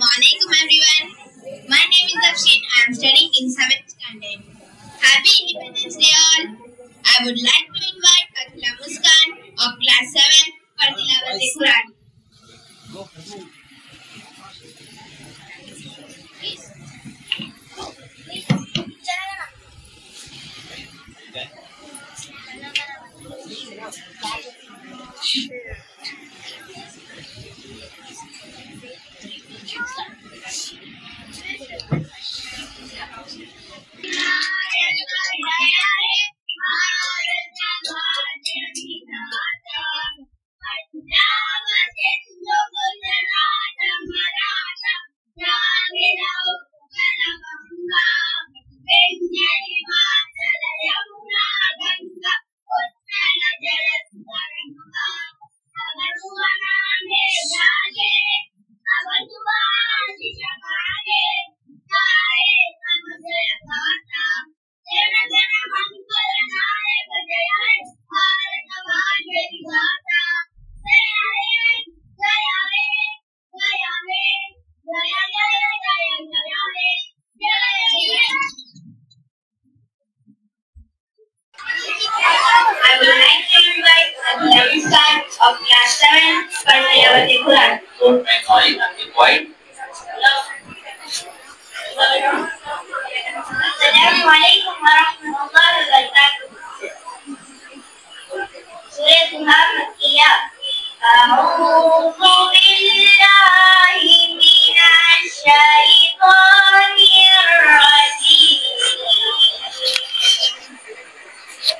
Assalamualaikum everyone. My name is Akshin. I am studying in 7th standard. Happy Independence Day all. I would like to invite Akhila Muskan of class 7 for Tilawat-e-Quran. I would like to invite Akhila Muskan of class 7 for Tilawat-e-Quran. Assalamualaikum warahmatullahi wabarakatuh. Surah Al-Makkiyah. A'udzu billahi minasy syaithanir rajim.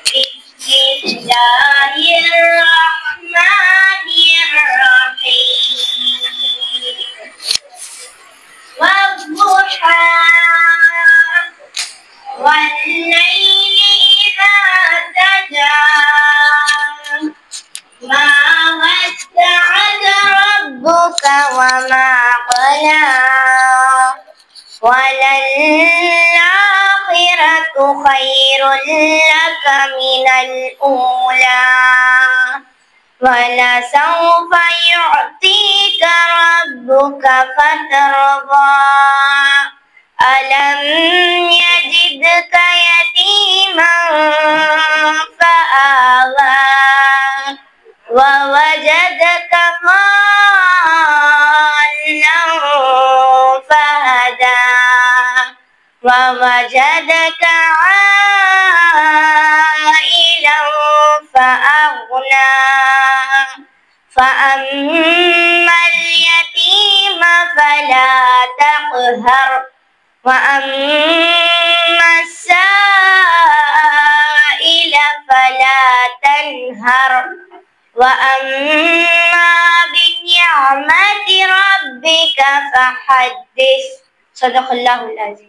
Bismillahirrahmanirrahim. Wadduha wal-laili idza saja. Ma wadda'aka rabbuka wa ma qala. Walal-akhiratu khairun laka minal ula. Walasawfa yu'tika rabbuka fatarda. Alam yajidka yatiman fa'awa. Wa wajadaka dhallan fahada. Wa wajadaka 'ailan fa'aghna. Fa'ammal yatima fala taqhar. Wa ammas sa'ila fala tanhar. Wa amma bi ni'mati rabbika fahaddits. Shadaqallahul azim.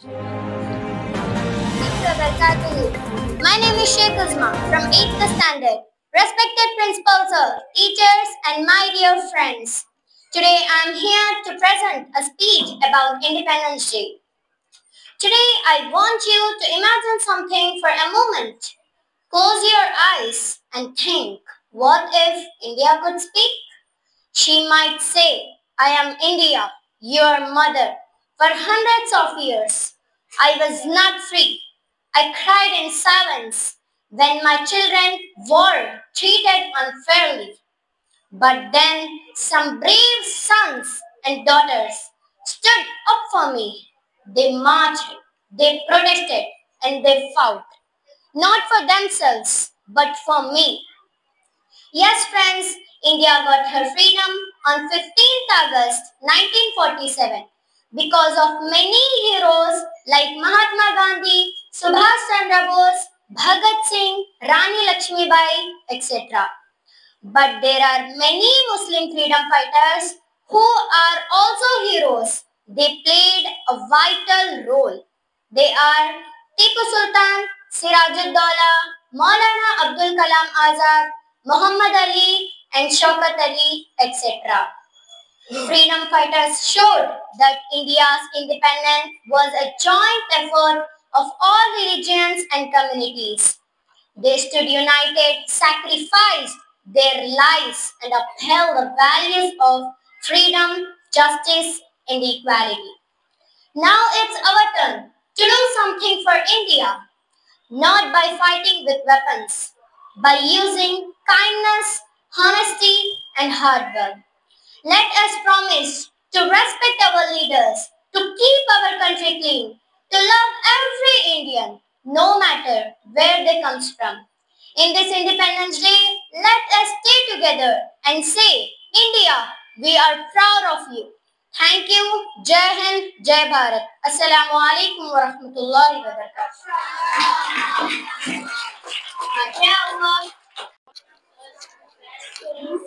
My name is Sheikh Uzma from 8th standard. Respected principal sir, teachers and my dear friends. Today I am here to present a speech about Independence Day. Today I want you to imagine something for a moment. Close your eyes and think, what if India could speak? She might say, I am India, your mother. For hundreds of years, I was not free. I cried in silence when my children were treated unfairly. But then some brave sons and daughters stood up for me. They marched, they protested, and they fought. Not for themselves, but for me. Yes, friends, India got her freedom on 15th August 1947 because of many heroes like Mahatma Gandhi, Subhash Chandra Bose, Bhagat Singh, Rani Lakshmibai, etc. But there are many Muslim freedom fighters who are also heroes. They played a vital role. They are Tipu Sultan, Sirajuddaulah, Maulana Abdul Kalam Azad, Muhammad Ali, and Shaukat Ali, etc. Freedom fighters showed that India's independence was a joint effort of all religions and communities. They stood united, sacrificed their lives, and upheld the values of freedom, justice, and equality. Now it's our turn to do something for India, not by fighting with weapons, by using kindness, honesty, and hard work. Let us promise to respect our leaders, to keep our country clean, to love every Indian, no matter where they comes from. In this Independence Day, let us stay together and say, India, we are proud of you. Thank you. Jai Hind, Jai Bharat. Assalamu alaikum wa rahmatullahi wa barakatuh.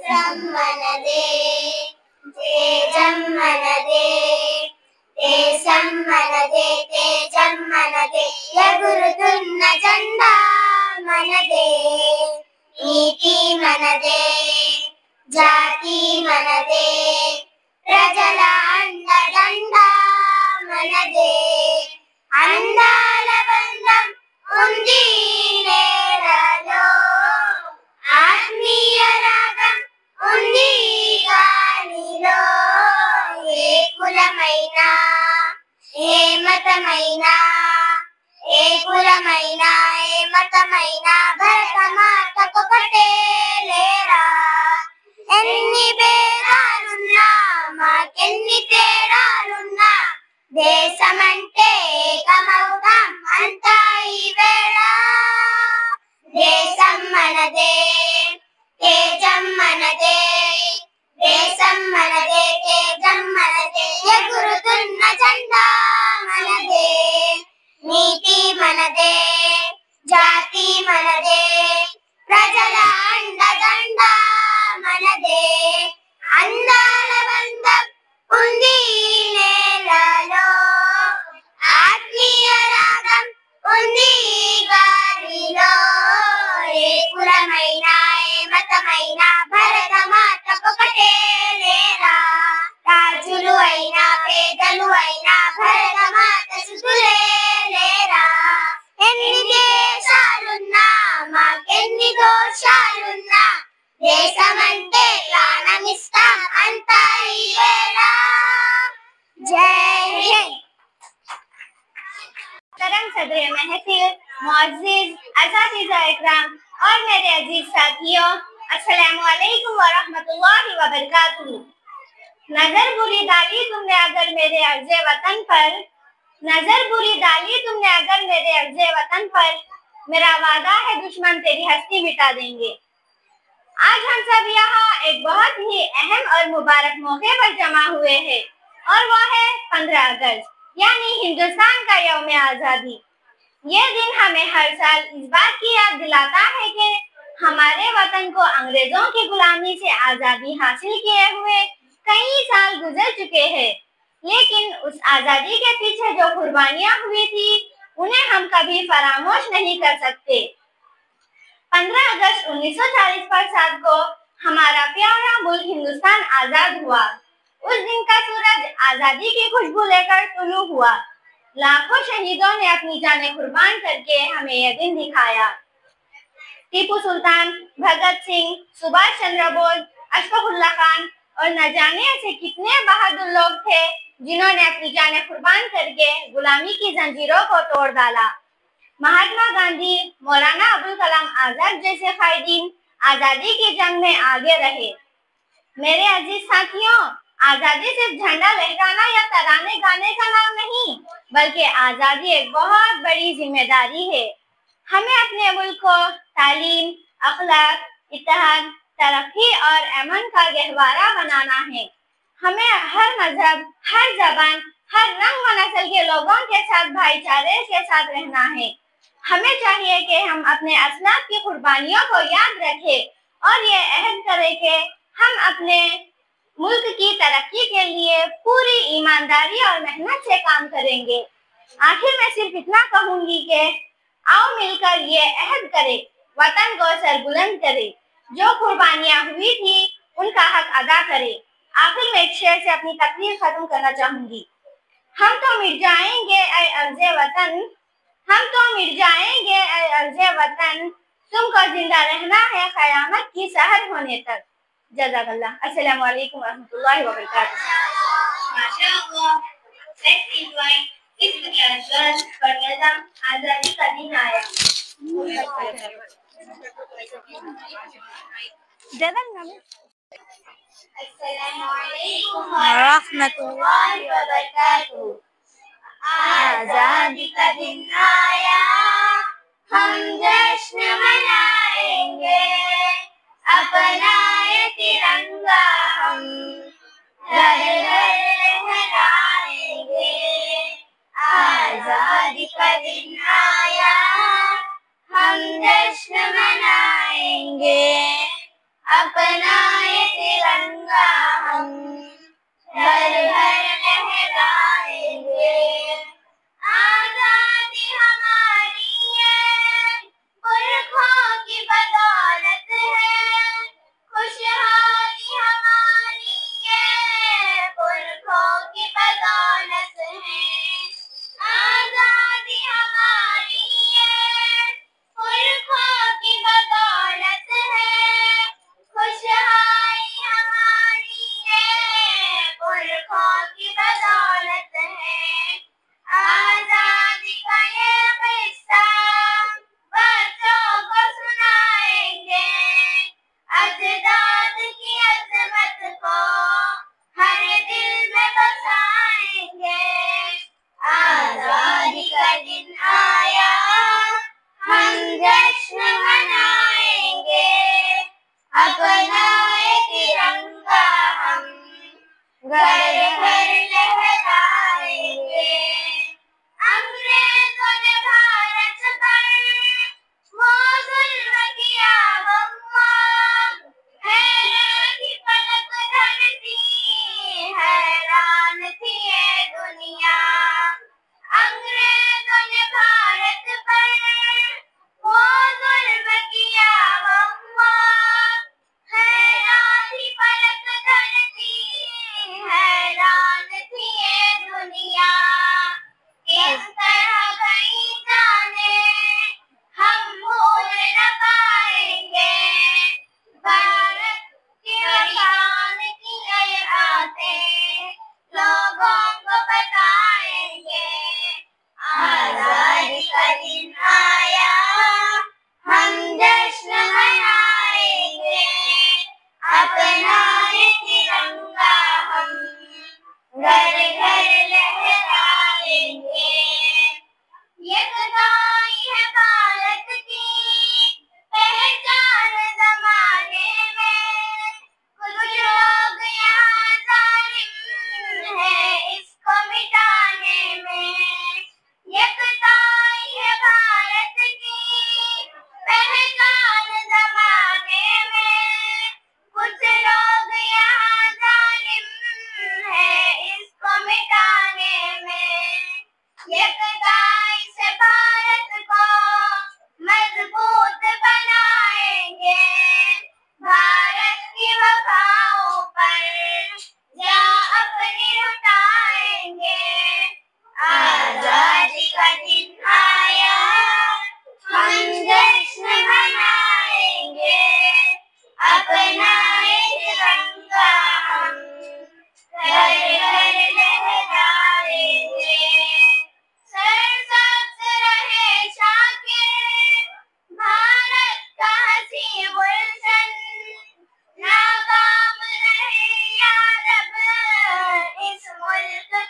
Sammanade, Tejammanade, Tesammanade, Tejammanade, Yagurutunna Janda Manade, Niti Manade, Jati Manade, Prajala Anda Danda Manade, Andala Bandam Undi Neralo. ఆత్మీయ రాగం ఉంది గాలిలో ఏ కులమైనా ఏ మతమైనా ఏ కులమైనా ఏ మతమైనా భరతమాతకొకటే లేరా ఎన్ని భేదాలున్నా మాకెన్ని తేడాలున్నా దేశమంటే ఏకమవుతాం అంతా ఈ వేళ దేశం మనదే తేజం మనదే దేశం మనదే తేజం మనదే ఎగురుతున్న జెండా మనదే నీతి మనదే జాతి మనదే ప్రజల అండదండ మనదే అందాల బంధం ఉంది నేలలో ఆత్మీయ రాగం ఉంది గాలిలో ఏ కులమైనా ఏ మతమైనా భరతమాతకొకటే లేరా రాజులు అయినా పేదలు అయినా భరతమాత సుతులే లేరా ఎన్ని దేశాలున్నా మాకెన్ని దోషాలున్నా దేశమంటే ప్రాణమిస్తాం అంతా ఈ వేళ జై హింద్ तरंग सदर महफिल मुअज़्ज़िज़ अज़ाज़िज़ इकराम और मेरे अजीज साथियों, अस्सलामु अलैकुम व रहमतुल्लाहि व बरकातुहू। नजर बुरी डाली तुमने अगर मेरे अर्ज़े वतन पर, नजर बुरी डाली तुमने अगर मेरे अर्ज़े वतन पर, मेरा वादा है दुश्मन तेरी हस्ती मिटा देंगे। आज हम सब यहाँ एक बहुत ही अहम और मुबारक मौके पर जमा हुए हैं और वो है 15 अगस्त यानी हिंदुस्तान का यौम आज़ादी। ये दिन हमें हर साल इस बात की याद दिलाता है कि हमारे वतन को अंग्रेजों की गुलामी से आज़ादी हासिल किए हुए कई साल गुजर चुके हैं। लेकिन उस आजादी के पीछे जो कुर्बानियां हुई थी उन्हें हम कभी फरामोश नहीं कर सकते। 15 अगस्त 1940 को हमारा प्यारा मुल्क हिंदुस्तान आजाद हुआ। उस दिन का सूरज आजादी की खुशबू लेकर तुलू हुआ। लाखों शहीदों ने अपनी जानें कुर्बान करके हमें यह दिन दिखाया। टीपू सुल्तान, भगत सिंह, सुभाष चंद्र बोस, अशफाकुल्लाह खान और न जाने ऐसे कितने बहादुर लोग थे जिन्होंने अपनी जानें कुर्बान करके गुलामी की जंजीरों को तोड़ डाला। महात्मा गांधी, मौलाना अबुल कलाम आजाद जैसे कायदीन आजादी की जंग में आगे रहे। मेरे अजीज साथियों, आजादी सिर्फ झंडा लहराना या तराने गाने का नाम नहीं, बल्कि आजादी एक बहुत बड़ी जिम्मेदारी है। हमें अपने मुल्क को तालीम, अखलाक, इत्तेहाद, तरक्की और अमन का गहवारा बनाना है। हमें हर मजहब, हर जबान, हर रंग व नस्ल के लोगों के साथ भाईचारे के साथ रहना है। हमें चाहिए कि हम अपने असलाफ की कुर्बानियों को याद रखें और ये अहद करें कि हम अपने मुल्क की तरक्की के लिए पूरी ईमानदारी और मेहनत से काम करेंगे। आखिर में सिर्फ इतना कहूंगी कि आओ मिलकर ये अहद करें, वतन को सरबुलंद करें, जो कुर्बानियां हुई थी उनका हक अदा करें। आखिर में एक शेर से अपनी तकरीर खत्म करना चाहूंगी। हम तो मिट जाएंगे ऐ अर्ज़े वतन, हम तो मिट जाएंगे ऐ अर्ज़े वतन, तुमको जिंदा रहना है क़यामत की सहर होने तक। जज़ाकल्लाह। अस्सलामु अलैकुम रहमतुल्लाहि व बरकातुहू। माशाअल्लाह। Let's invite His Girls for Nizam आजादी का दिन आया। अस्सलामुअलैकुम रहमतुल्लाहि व बरकातुहू। आजादी का दिन आया, हम जश्न मनाएंगे, अपनाए तिरंगा हम घर घर लहराएंगे। आजादी का दिन आया, हम जश्न मनाएंगे, अपनाए तिरंगा हम घर घर लहराएंगे। आजादी हमारी है, पुरखों की बदौलत है, खुशहाली हमारी है, पुरखों की बदौलत है। आजादी हमारी है, पुरखों की बदौलत है, खुशहाली हमारी है, पुरखों की बदौलत है। आजादी का ये किस्सा बच्चों को सुनाएंगे, अजदाद की अजमत को हर दिल में बसाएंगे। आजादी का दिन आया, हम जश्न मनाएंगे, अपनाए तिरंगा हम घर घर लहराएंगे। अंग्रेजों ने भारत पर वो जुल्म किया वम्मा, हैरान थी पलक धरती, हैरान थी ये दुनिया। अंग्रेजों ने भारत पर वो जुल्म किया वम्मा, हैरान थी पलक धरती, हैरान थी ये दुनिया। किस तरह गई जाने हम भूल न पाएंगे, भारत के बलिदान की ये बातें लोगों को बताएंगे। आजादी का दिन आया, हम जश्न मनाएंगे, अपनाए तिरंगा हम घर घर लहराएंगे। ये खुदाई है भारत की पहचान जमाने में, कुछ लोग यहाँ जालिम है इसको मिटाने में। ये खुदाई है भारत की पहचान जमाने में, कुछ लोग यहाँ जालिम है इसको मिटाने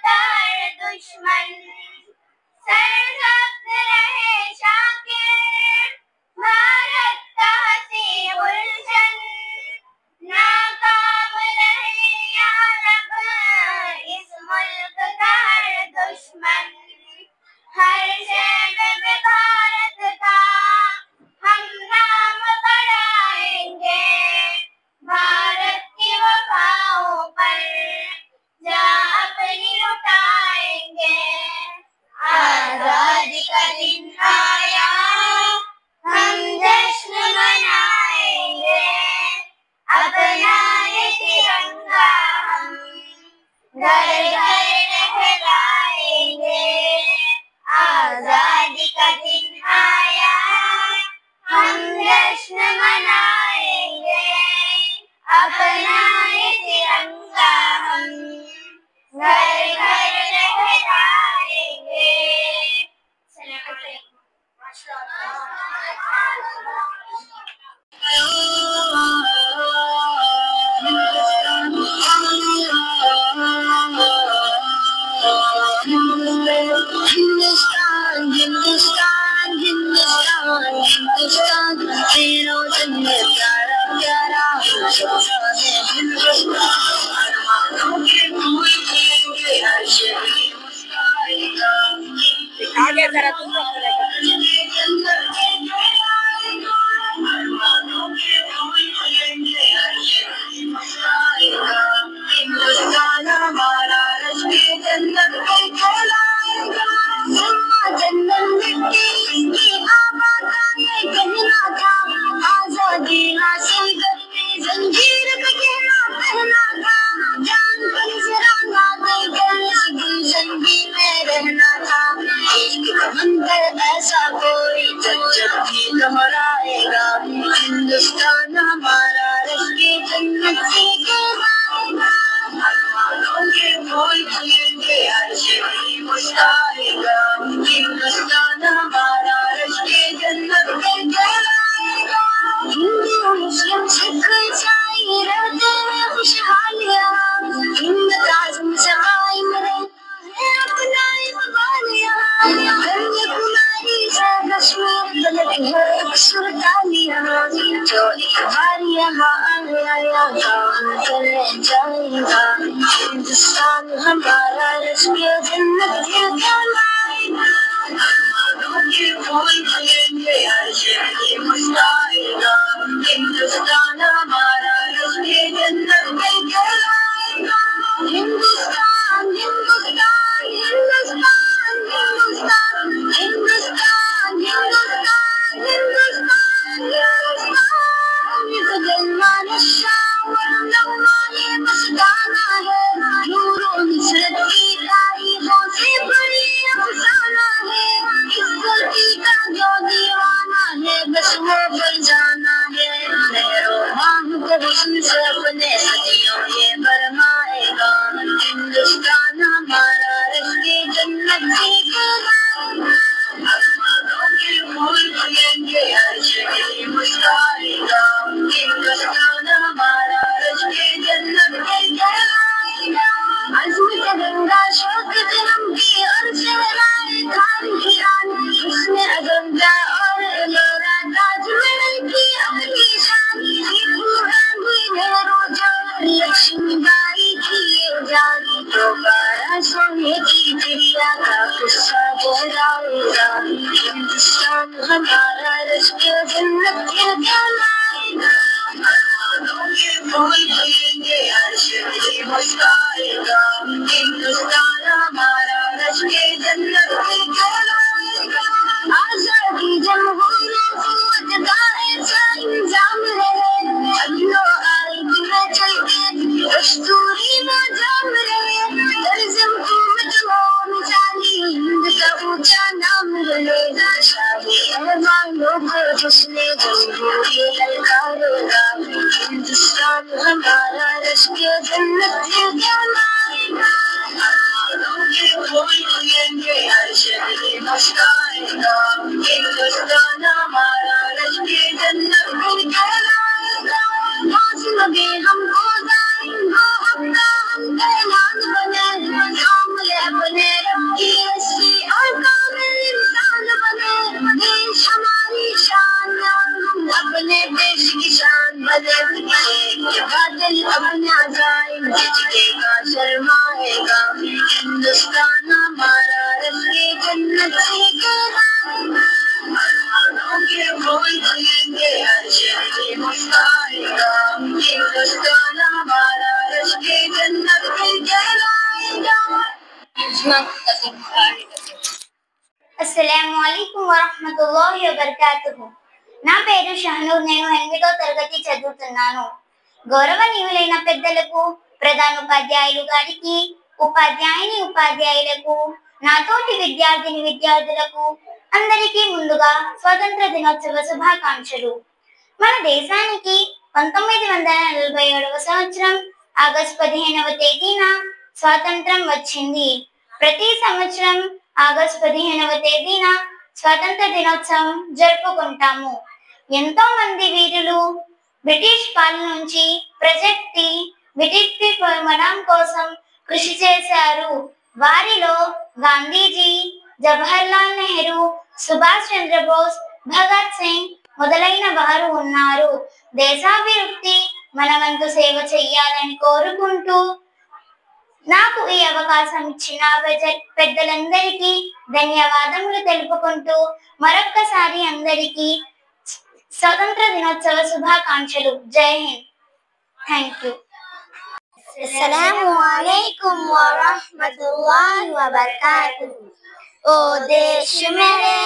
कर दुश्मन, सरसब्ज रहे शाकिर भारत का हसी गुलशन, नाकाम रहे या रब इस मुल्क का हर दुश्मन, हर शहर में भारत का हम नाम बढ़ाएंगे, भारत की वफाओं पर जा अपनी लुटाएंगे। आजादी का दिन आया, हम जश्न मनाएंगे, अपना ये तिरंगा हम घर घर लहराएंगे। आजादी का दिन आया, हम जश्न मनाएंगे, अपना ये तिरंगा हम घर घर लहराएंगे। हिंदुस्तान हिंदुस्तान हिंदुस्तान हिंदुस्तान तेरों दिन में प्यारा प्यारा हिंदुस्तान, अरमानों के फूल खिलेंगे हर शहर की मुस्काएगा। आगे जरा तुम लोग अरमानों के फूल खिलेंगे हर शहर की मुस्काएगा। हिंदुस्तान हमारा रश्के जन्नत को कहलाएगा। जन्नत मिट्टी की आबाद का ये कहना था, आजादी हासिल करके जंजीर का कहना पहना था, जान का नजराना देकर इस गुलशन में रहना था। इश्क का मंदिर ऐसा कोई जब भी दोहराएगा। हिंदुस्तान हमारा रश्के जन्नत से कहलाएगा। अरमानों के फूल खिलेंगे हर शहर मुस्कुराएगा। हिंदुस्तान हमारा रश्के जन्नत से कहलाएगा। हिंदू मुस्लिम सिख ईसाई रहते हैं खुशहालियाँ, हिम्मत आज़म से कायम रहता है अपना इक़बालिया। कन्याकुमारी से कश्मीर तक है सुरतालियाँ, जो एक बार यहाँ आया काम चले जाएगा। हिंदुस्तान हमारा रश्के जन्नत से कहलाएगा। अरमानों के फूल खिलेंगे हर शहर मुस्कुराएगा। हिंदुस्तान हमारा रश्के जन्नत से कहलाएगा। हिंदुस्तान हिंदुस्तान हिंदुस्तान हिंदुस्तान हिंदुस्तान हिंदुस्तान हिंदुस्तान हिंदुस्तान, ये तो जलवान शाह वरना ये मस्ताना है। नूरों नुसरत की तारीखों से बड़ी अफसाना है। इस धरती का जो दीवाना है बस वो फरजाना है। लहरों मांग को हुस्न से अपने सदियों ये बरमाएगा। हिंदुस्तान हमारा रश्के जन्नत से कहलाएगा। अरमानों के फूल खिलेंगे हर शहर मुस्कुराएगा। हिंदुस्तान हमारा रश्के जन्नत से कहलाएगा। अज़्म तिरंगा शौक जन्म की और शहराए खान की आन, उसने अजंता और एलोरा ताजमहल की अपनी शान। लक्ष्मीबाई की ये जान, दोबारा सोने की चिड़िया का किस्सा दोहराएगा। हिंदुस्तान हमारा रश्के जन्नत से कहलाएगा। अरमानों के फूल खिलेंगे हर शहर मुस्कुराएगा। हिंदुस्तान हमारा रश्के जन्नत से कहलाएगा। आजादी जमहूरियत का ऐसा इंजाम रहे, अदलो आइद में चलते दस्तूरी निजाम रहे। तर्ज़म हुकूमत हो मिसाली, हिंद का ऊंचा नाम रहे। शाही अरमानों को जिसने जमहूरी ललकारेगा। हिंदुस्तान हमारा रश्के जन्नत से అస్సలాముఅలైకుం వరహ్మతుల్లాహి వబరకాతుహు. నా పేరు షహనూర్. నేను 8వ తరగతి చదువుతున్నాను. గౌరవనీయులైన పెద్దలకు, ప్రధానోపాధ్యాయులు గారికి, ఉపాధ్యాయులకు, నాతోటి విద్యార్థులకు అందరికీ ముందుగా స్వాతంత్ర దినోత్సవ శుభాకాంక్షలు. మన దేశానికి 1947వ సంవత్సరం ఆగస్టు 15వ తేదీన స్వాతంత్రం వచ్చింది. ప్రతి సంవత్సరం ఆగస్టు 15వ తేదీన స్వాతంత్ర దినోత్సవం జరుపుకుంటాము. ఎంతో మంది వీరులు బ్రిటిష్ పాలన నుంచి విముక్తి కోసం కృషి చేశారు. వారిలో గాంధీజీ, జవహర్లాల్ నెహ్రూ, సుభాష్ చంద్రబోస్, భగత్ సింగ్ మొదలైన వారు ఉన్నారు. దేశాభివృద్ధి మన వంతు సేవ చేయాలని కోరుకుంటూ నాకు ఈ అవకాశం ఇచ్చిన పెద్దలందరికీ ధన్యవాదములు తెలుపుకుంటూ మరొక్కసారి అందరికీ స్వతంత్ర దినోత్సవ శుభాకాంక్షలు. జై హింద్. Thank you. अस्सलामुअलैकुम वरहमतुल्लाहि वबरकातुहू। ओ देश मेरे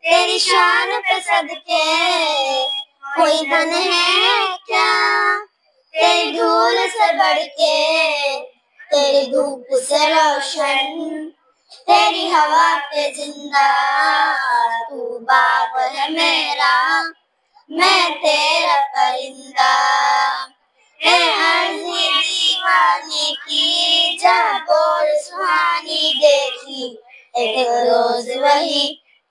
तेरी शान पे सदके कोई धन है क्या, तेरी धूल से बढ़ के, तेरी धूप से रोशन, तेरी हवा पे जिंदा, तू बाग है मेरा, मैं तेरा परिंदा। है अर्ज़ी दीवाने की जहाँ बोल सुहानी देखी, एक रोज वही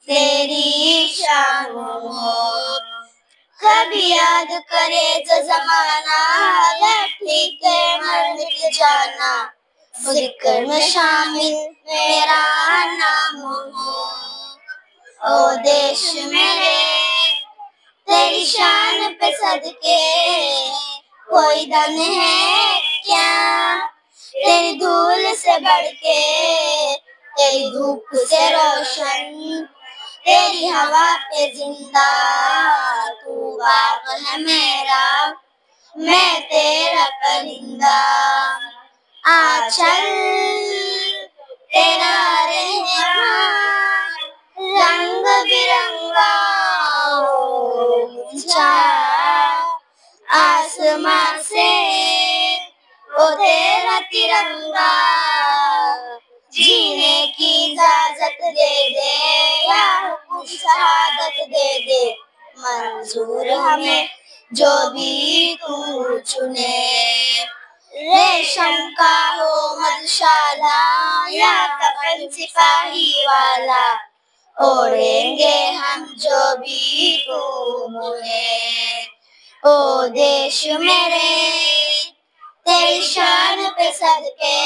तेरी शान हो। कभी याद करे जो जमाना, ठीक है मर मिट जाना, जिक्र में शामिल मेरा नाम हो। ओ देश मेरे तेरी शान पे सदके कोई धन है क्या, तेरी धूल से बढ़ के, तेरी धूप से रोशन, तेरी हवा पे जिंदा, तू बाग है मेरा, मैं तेरा परिंदा। आचल तेरा रहमान रंग बिरंगा, ऊंचा आसमां से ओ तेरा तिरंगा, जीने की इजाजत दे दे या हुक्म शहादत दे दे, मंजूर हमें जो भी तू चुने। रेशम का हो मधुशाला या कफन सिपाही वाला, ओढ़ेंगे हम जो भी तू मुने। ओ देश मेरे तेरी शान पे सदके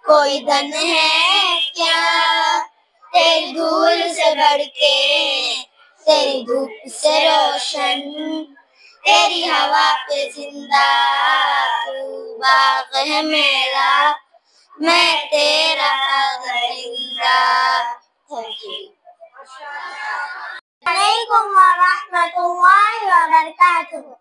कोई धन है क्या, तेरी धूल से बढ़ के, तेरी धूप से रोशन, तेरी हवा पे जिंदा, तू बाग है मेरा, मैं तेरा परिंदा। Thank you. अस्सलामुअलैकुम वरहमतुल्लाहि वबरकातुहू।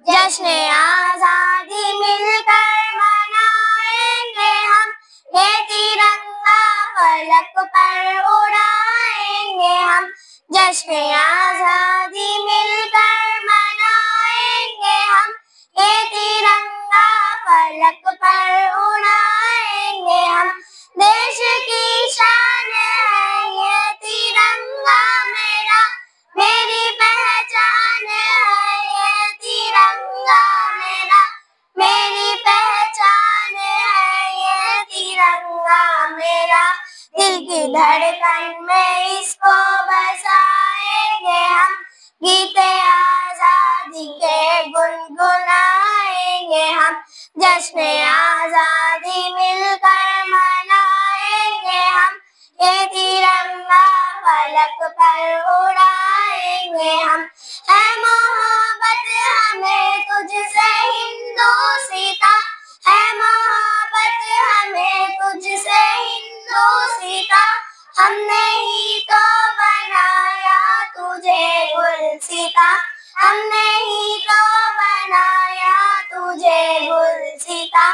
जश्न आजादी मिलकर मनाएंगे हम, ये तिरंगा फलक पर उड़ाएंगे हम। जश्न आजादी मिलकर मनाएंगे हम, ये तिरंगा फलक पर उड़ाएंगे हम। देश की शान है ये तिरंगा मेरा, मेरी पहचान है ये तिरंगा मेरा, मेरी पहचान है ये तिरंगा मेरा। दिल की धड़कन में इसको बसाएंगे हम, गीते आजादी के गुनगुनाएंगे हम। जश्न आजादी मिलकर मनाएंगे हम, ये तिरंगा फलक पर उड़ाएंगे हम। है मोहब्बत हमें तुझसे हिंदू सीता, है मोहब्बत हमें तुझसे हिंदू सीता, हमने ही तो बनाया तुझे गुल सीता, हमने ही तो बनाया तुझे गुल सीता।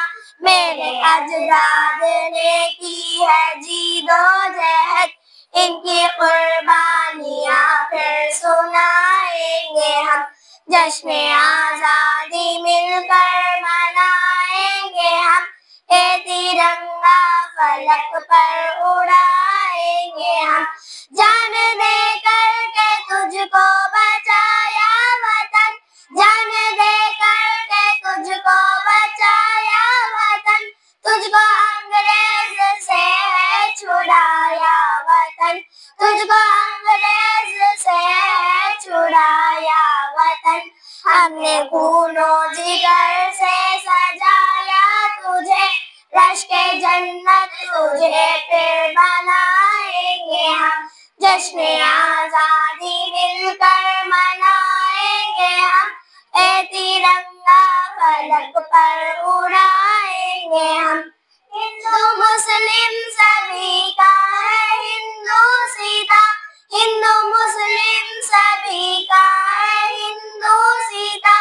मेरे अजदाद ने की है जीदोजहद, इनकी कुर्बानियाँ फिर सुनाएंगे हम। जश्न आजादी मिलकर मनाएंगे हम, ये तिरंगा फलक पर उड़ाएंगे हम। जान दे करके तुझको बचाया वतन, जान दे करके तुझको बचाया वतन, तुझको अंग्रेज से है छुड़ाया वतन, तुझको अंग्रेज से है छुड़ाया वतन। हमने खूनो जिगर से सजाया तुझे, रश्के जन्नत तुझे फिर बनाएंगे हम। जश्न आजादी मिलकर मनाएंगे हम, ए तिरंगा फलक पर उड़ाएंगे हम। हिंदू मुस्लिम सभी का है हिंदू सीता, हिंदू मुस्लिम सभी का है हिंदू सीता।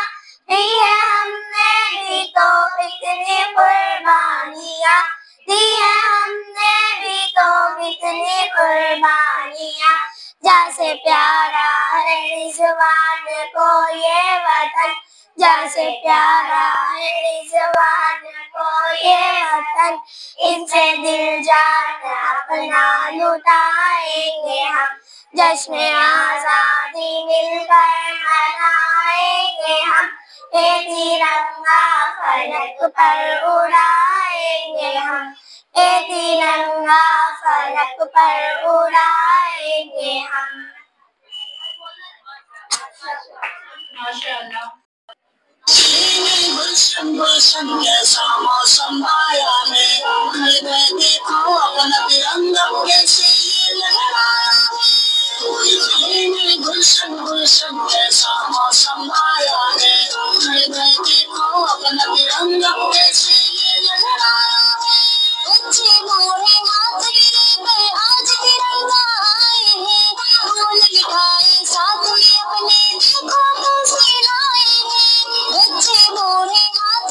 दी है हमने भी तो कितनी कुर्बानियाँ, दी है हमने भी तो कितनी कुर्बानियाँ। जैसे प्यारा है रिजवान को ये वतन, जैसे प्यारा है रिजवान को ये वतन, इनसे दिल जान अपना लुटाएंगे हम। जश्न आजादी मिलकर मनाएंगे हम, ये तिरंगा फलक पर उड़ाएंगे हम, ये तिरंगा फलक पर उड़ाएंगे हम। माशाअल्लाह। गुलशन गुलशन जैसा मौसम आया है, घर में देखो अपना तिरंगा कैसे ये लहराया है। गुलशन गुलशन जैसा मौसम आया है, घर में देखो अपना तिरंगा कैसे ये लहराया है। बच्चे मोरे हाथ में आज तिरंगा आए हैं, फूल मिठाई साथ में अपने देखो खुशी लाए हैं। बच्चे मोरे हाथ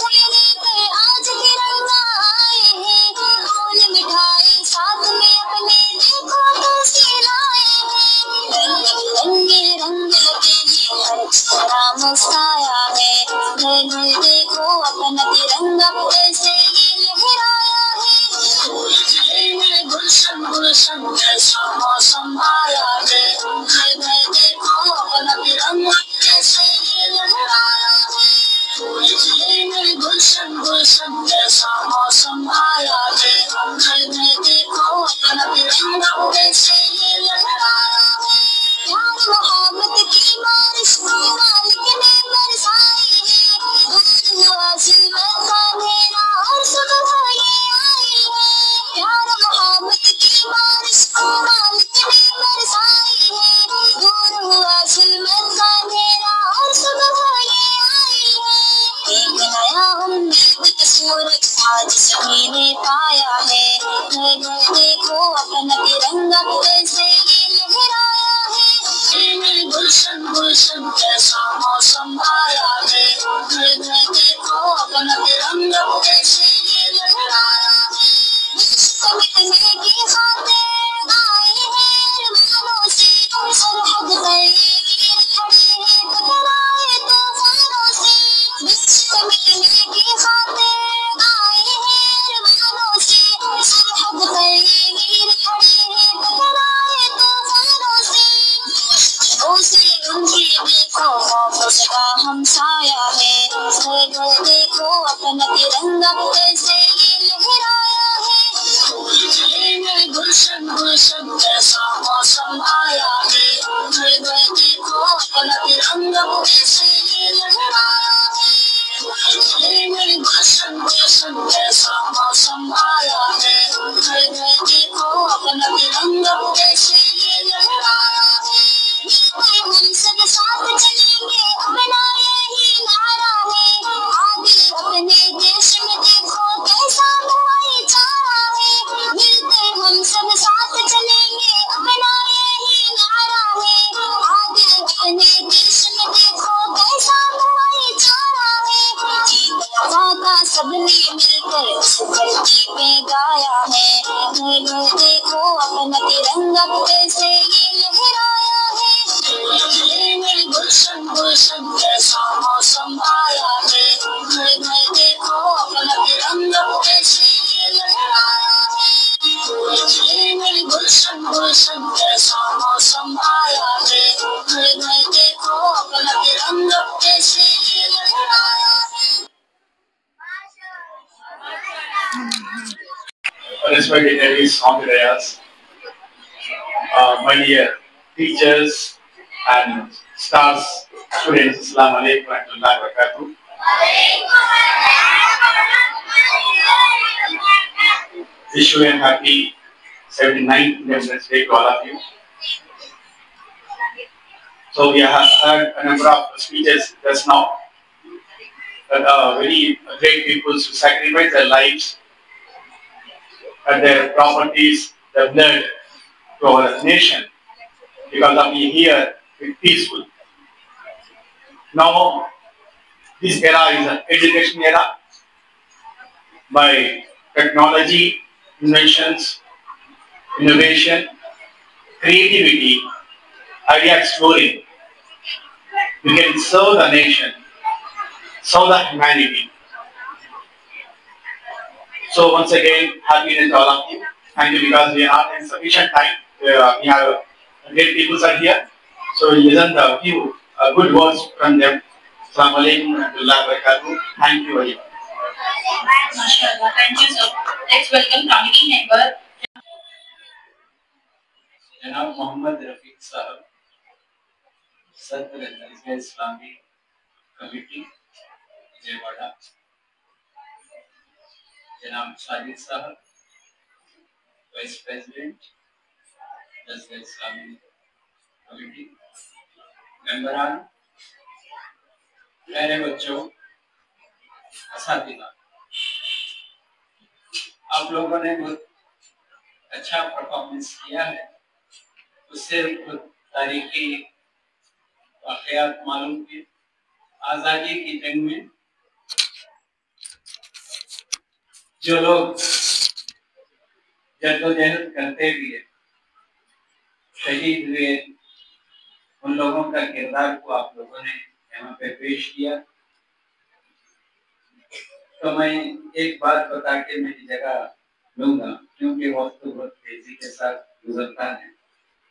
में आज तिरंगा आए हैं, फूल मिठाई साथ में अपने देखो खुशी लाए हैं। रंगे रंग लगे ये हर तरह मुस्काया है, घर घर देखो अपना तिरंगा कैसे ये लहराया है। गुलशन गुलशन जैसा मौसम आया है, घर घर देखो अपना तिरंगा कैसे ये लहराया है। गुलशन गुलशन जैसा मौसम आया है, घर घर देखो अपना तिरंगा कैसे ये लहराया है। प्यार मोहब्बत की बारिश मालिक ने बरसाई है, आशीर्वाद का अंधेरा और सुबह ये आई है। प्यार मोहब्बत की बारिश मालिक ने बरसाई है, दूर हुआ जुल्मत का अंधेरा और सुबह ये आई है। एक नया उम्मीद सूरज आज सभी ने पाया है, घर घर देखो अपना तिरंगा कैसे ये लहराया है। गुलशन गुलशन जैसा मौसम आया है, घर घर देखो अपना तिरंगा कैसे ये लहराया है। मिटने की खातिर आए हैं अरमानों से, सरहद पर वीर खड़े हैं टकराए तूफानों से। मिटने की खातिर आए हैं अरमानों से, सरहद पर वीर खड़े हैं टकराए तूफानों से। उसे उनकी देखो मौत का हमसाया है, घर घर देखो अपना तिरंगा कैसे ये लहराया है। गुलशन गुलशन जैसा मौसम आया है, घर घर देखो अपना तिरंगा कैसे ये लहराया है। गुलशन गुलशन जैसा मौसम आया है, घर घर देखो अपना तिरंगा कैसे ये लहराया है। हम सब साथ चलेंगे अपना यही नारा है, आगे अपने देश में देखो कैसा भाईचारा है। मिलते हम सब साथ चलेंगे अपना यही नारा है, आगे अपने देश में देखो कैसा भाईचारा है। का सबने मिलकर घर घर देखो अपना तिरंगा कैसे ये लहराया है। गुलशन गुलशन जैसा मौसम आया है, घर घर देखो अपना तिरंगा कैसे ये लहराया है। गुलशन गुलशन जैसा मौसम आया है, घर घर देखो अपना तिरंगा कैसे ये लहराया है। Respected ladies on the dais, my dear teachers and stars, students, Assalamu alaikum wa rahmatullahi wa barakatuh. Wish you a happy 79th Independence Day to all of you. So we have heard a number of speeches just now. Very great people who sacrifice their lives and their properties, their blood to our nation because of being here with peaceful. Now, this era is an education era. By technology, inventions, innovation, creativity, idea exploring, we can serve the nation, serve the humanity. So once again, happiness to all of you. Thank you because we are in sufficient time. We have great people are here. So we listen to a few good words from them. Assalamu alaikum wa rahmatullahi wa barakatuh. Thank you very much. MashaAllah. Thank you, sir. Let's welcome committee member. Janab Muhammad Rafiq Sahab, Sadr Islamic Committee, Vijayawada. Janab Sajid Sahab, Vice President, Islamic Committee, मेंबरान, प्यारे बच्चों, असातिज़ा, आप लोगों ने बहुत अच्छा performance किया है। उससे कुछ तारीखी वाक़यात मालूम किए। आज़ादी की जंग में जो लोग जद्दोजहद करते हुए शहीद हुए, उन लोगों का किरदार को आप लोगों ने यहाँ पे पेश किया। तो मैं एक बात बता के मेरी जगह लूंगा, क्योंकि वक्त बहुत तेजी के साथ गुजरता है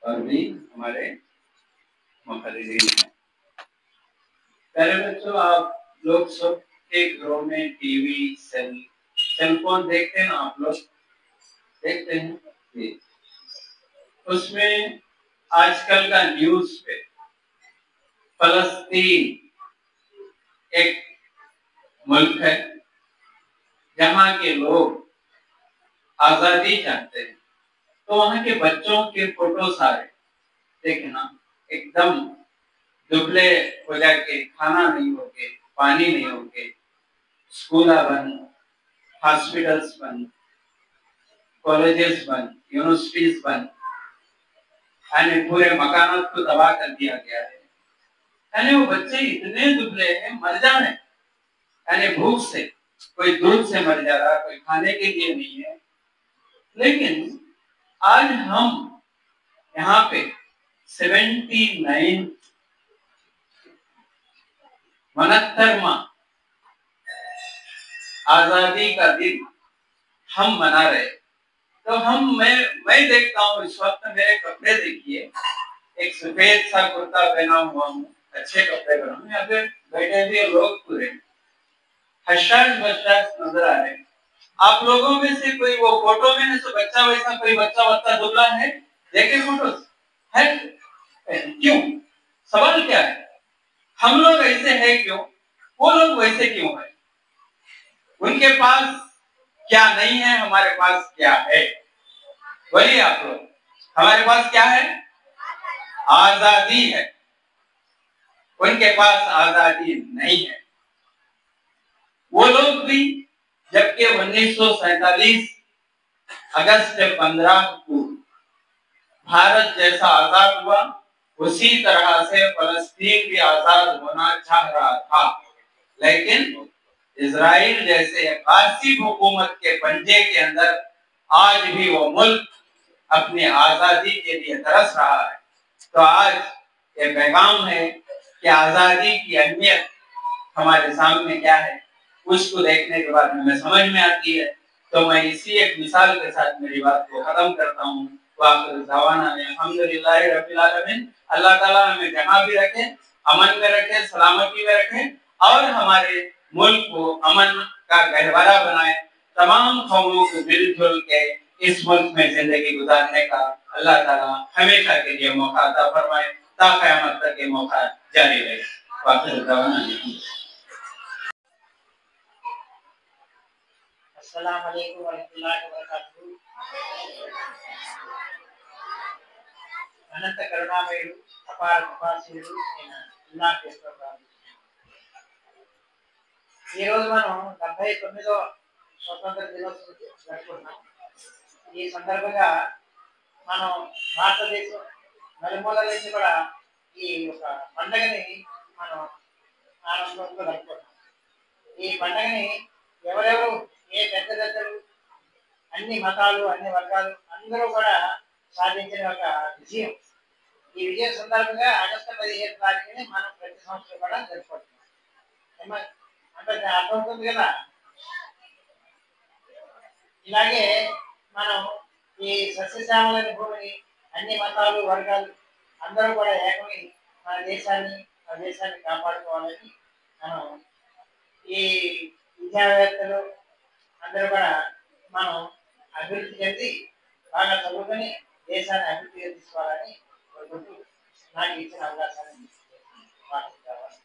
और भी हमारे मुक़र्रिरीन हैं। पहले बच्चों, आप लोग सब के घरों में टीवी, सेलफोन देखते हैं ना? आप लोग देखते हैं? उसमें आजकल का न्यूज़ पे फलस्तीन एक मुल्क है जहाँ के लोग आजादी चाहते हैं, तो वहाँ के बच्चों के फोटो सारे देखना, एकदम दुबले हो जाके, खाना नहीं होके, पानी नहीं होके, स्कूल बंद, हॉस्पिटल्स बंद, कॉलेजेस बंद, यूनिवर्सिटीज बंद, यानी पूरे मकानों को तबाह कर दिया गया है। यानी वो बच्चे इतने दुबले हैं, मर जाने, यानी भूख से, कोई दूध से मर जा रहा, कोई खाने के लिए नहीं है। लेकिन आज हम यहाँ पे 69वां आजादी का दिन हम मना रहे। तो मैं देखता हूँ इस वक्त मेरे कपड़े देखिए, एक सफेद सा कुर्ता पहना हुआ हूँ, अच्छे कपड़े पहना हूँ, यहाँ पे बैठे हुए लोग पूरे हशाश बशाश नजर आ रहे हैं। आप लोगों में से कोई वो फोटो में से बच्चा वैसा, कोई बच्चा दुबला है? देखे फोटो है? क्यों? सवाल क्या है? हम लोग ऐसे हैं क्यों? वो लोग वैसे क्यों है? उनके पास क्या नहीं है, हमारे पास क्या है? बोलिए आप लोग, हमारे पास क्या है? आजादी है, उनके पास आजादी नहीं है। वो लोग भी जबकि 1947 अगस्त 15 को भारत जैसा आजाद हुआ, उसी तरह से फलस्तीन भी आजाद होना चाह रहा था, लेकिन इजराइल जैसे गासिब हुकूमत के पंजे के अंदर आज भी वो मुल्क अपनी आजादी के लिए तरस रहा है। तो आज ये पैगाम है कि आजादी की अहमियत हमारे सामने क्या है, उसको देखने के बाद हमें समझ में आती है। तो मैं इसी एक मिसाल के साथ मेरी बात को खत्म करता हूँ। अल्हम्दुलिल्लाह रब्बिल आलमीन। अल्लाह ताला हमें जहाँ भी रखे, अमन में रखे, सलामती में रखे और हमारे मुल्क को अमन का गहवारा बनाए। तमाम कौमों को मिलजुल के इस मुल्क में जिंदगी गुजारने का अल्लाह ताला हमेशा के लिए मौका अता फरमाए, ता क़यामत तक ये मौका जारी रहे। अस्सलाम वालेकुम वरहमतुल्लाहि वबरकातुहू। అనంత కరుణామయుడు అపార కృపాశీలుడు అయిన అల్లాహ్ పేరుతో ప్రారంభిస్తున్నాం. ఈ రోజు మనం 79వ స్వతంత్ర దినోత్సవం జరుపుకుంటున్నాం. ఈ సందర్భంగా మనం భారతదేశం నలుమూలల నుంచి కూడా ఈ ఒక పండుగని మనం ఆనందంతో జరుపుకుంటున్నాం. ఈ పండుగని ఎవరెవరు ఏ పెద్దలు అన్ని మతాలు అన్ని వర్గాలు అందరూ కూడా సాధించిన ఒక విజయం. ఈ విజయం సందర్భంగా ఆగస్టు 15 తారీఖుని మనం ప్రతి సంవత్సరం కూడా జరుపుకుంటున్నాం. అంటే అర్థమవుతుంది కదా. ఇలాగే మనం ఈ సస్యశ్యామలని భూమిని అన్ని మతాలు వర్గాలు అందరూ కూడా ఏకమై మన దేశాన్ని కాపాడుకోవాలని మనం ఈ విద్యావేత్తలు అందరూ కూడా మనం అభివృద్ధి చెంది బాగా చదువుకొని దేశాన్ని అభివృద్ధి తీసుకోవాలని కోరుకుంటూ నాకు ఇచ్చిన అవకాశాన్ని మాట్లాడతాను.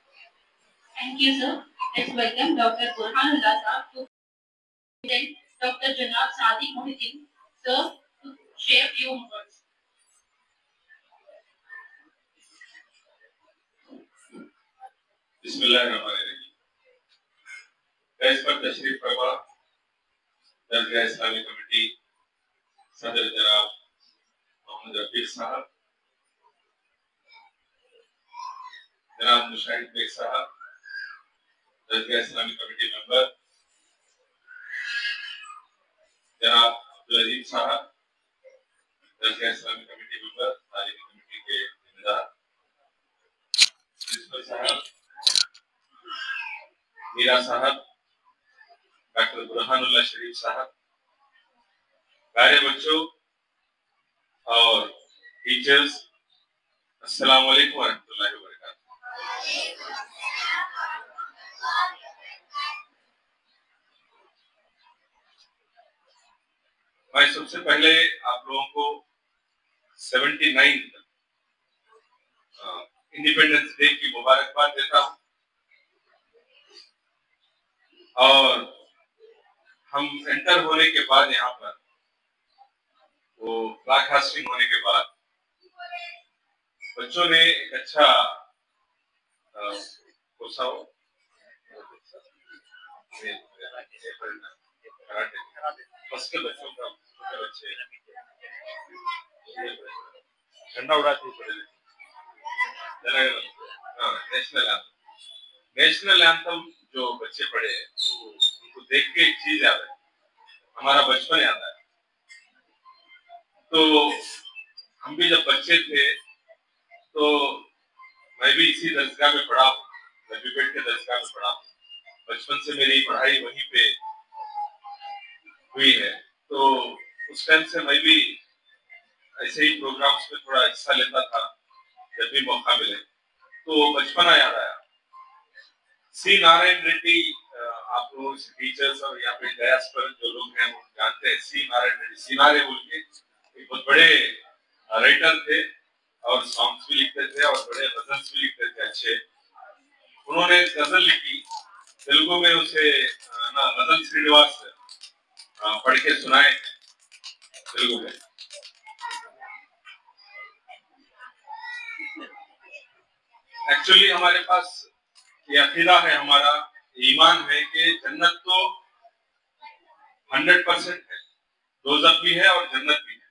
Thank you, sir. Let's welcome Dr. Burhanullah Sahab to present Dr. Janab Sadiq Mohideen, sir, to share few words. बिस्मिल्लाहिर्रहमानिर्रहीम। इस पर तशरीफ फरमा दरगाह इस्लामी कमेटी सदर जनाब मोहम्मद रफीक साहब, जनाब मुशाहिद बेग साहब दरगाह इस्लामी कमेटी मेंबर, जनाब अब्दुल अजीज साहब दरगाह इस्लामी कमेटी मेंबर, तालीमी कमेटी के जिम्मेदार, प्रिंसिपल साहब मीरा साहब, डॉक्टर बुरहानुल्लाह शरीफ साहब, प्यारे बच्चों और टीचर्स, अस्सलाम वालेकुम वरहमतुल्लाहि वबरकातुहू। मैं सबसे पहले आप लोगों को 79 इंडिपेंडेंस डे की मुबारकबाद देता हूँ। और हम एंटर होने के बाद यहाँ पर वो ब्रॉडकास्टिंग होने के बाद बच्चों ने एक अच्छा उसके बच्चों का बच्चे झंडा उड़ाते नेशनल एंथम जो बच्चे पढ़े उनको देख के एक चीज याद है, हमारा बचपन याद है। तो हम भी जब बच्चे थे तो मैं भी इसी दरगाह में पढ़ा हूँ, रबीपेट के दरगाह में पढ़ा हूँ। बचपन से मेरी पढ़ाई वहीं पे हुई है। तो उस टाइम से मैं भी ऐसे ही प्रोग्राम्स में थोड़ा हिस्सा लेता था जब भी मौका मिले। तो बचपना याद आया। सी नारायण रेड्डी, आप लोग टीचर्स और यहाँ पे गयास पर जो लोग हैं वो जानते हैं। सी नारायण रेड्डी, सीनारे बोल के एक बहुत बड़े राइटर थे और सॉन्ग्स भी लिखते थे और बड़े गजल्स भी लिखते थे अच्छे। उन्होंने एक गजल लिखी तेलुगु में, उसे ना गजल श्रीनिवास पढ़ के सुनाए तेलुगु में। एक्चुअली हमारे पास ये अकीदा है, हमारा ईमान है कि जन्नत तो 100% है, दोज़ख भी है और जन्नत भी है।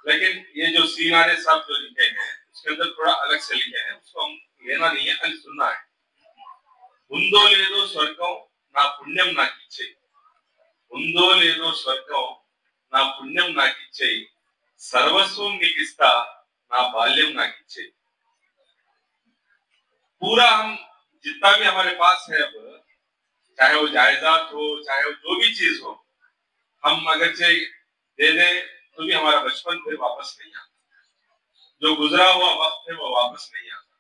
लेकिन ये जो सीनारे साहब जो लिखे हैं उसके अंदर थोड़ा अलग से लिखे हैं, उसको हम लेना नहीं है, खाली सुनना है। ఉందో లేదో స్వర్గం నా పుణ్యం నాకు ఇచ్చే, ఉందో లేదో స్వర్గం నా పుణ్యం నాకు ఇచ్చేయి, सर्वस्वम निकिस्ता ना बाल्यम ना किचे। पूरा हम जितना भी हमारे पास है अब, चाहे वो जायदाद हो, चाहे वो जो भी चीज हो, हम अगर चाहे दे दें तो भी हमारा बचपन फिर वापस नहीं आता। जो गुजरा हुआ वक्त है वो वापस नहीं आता।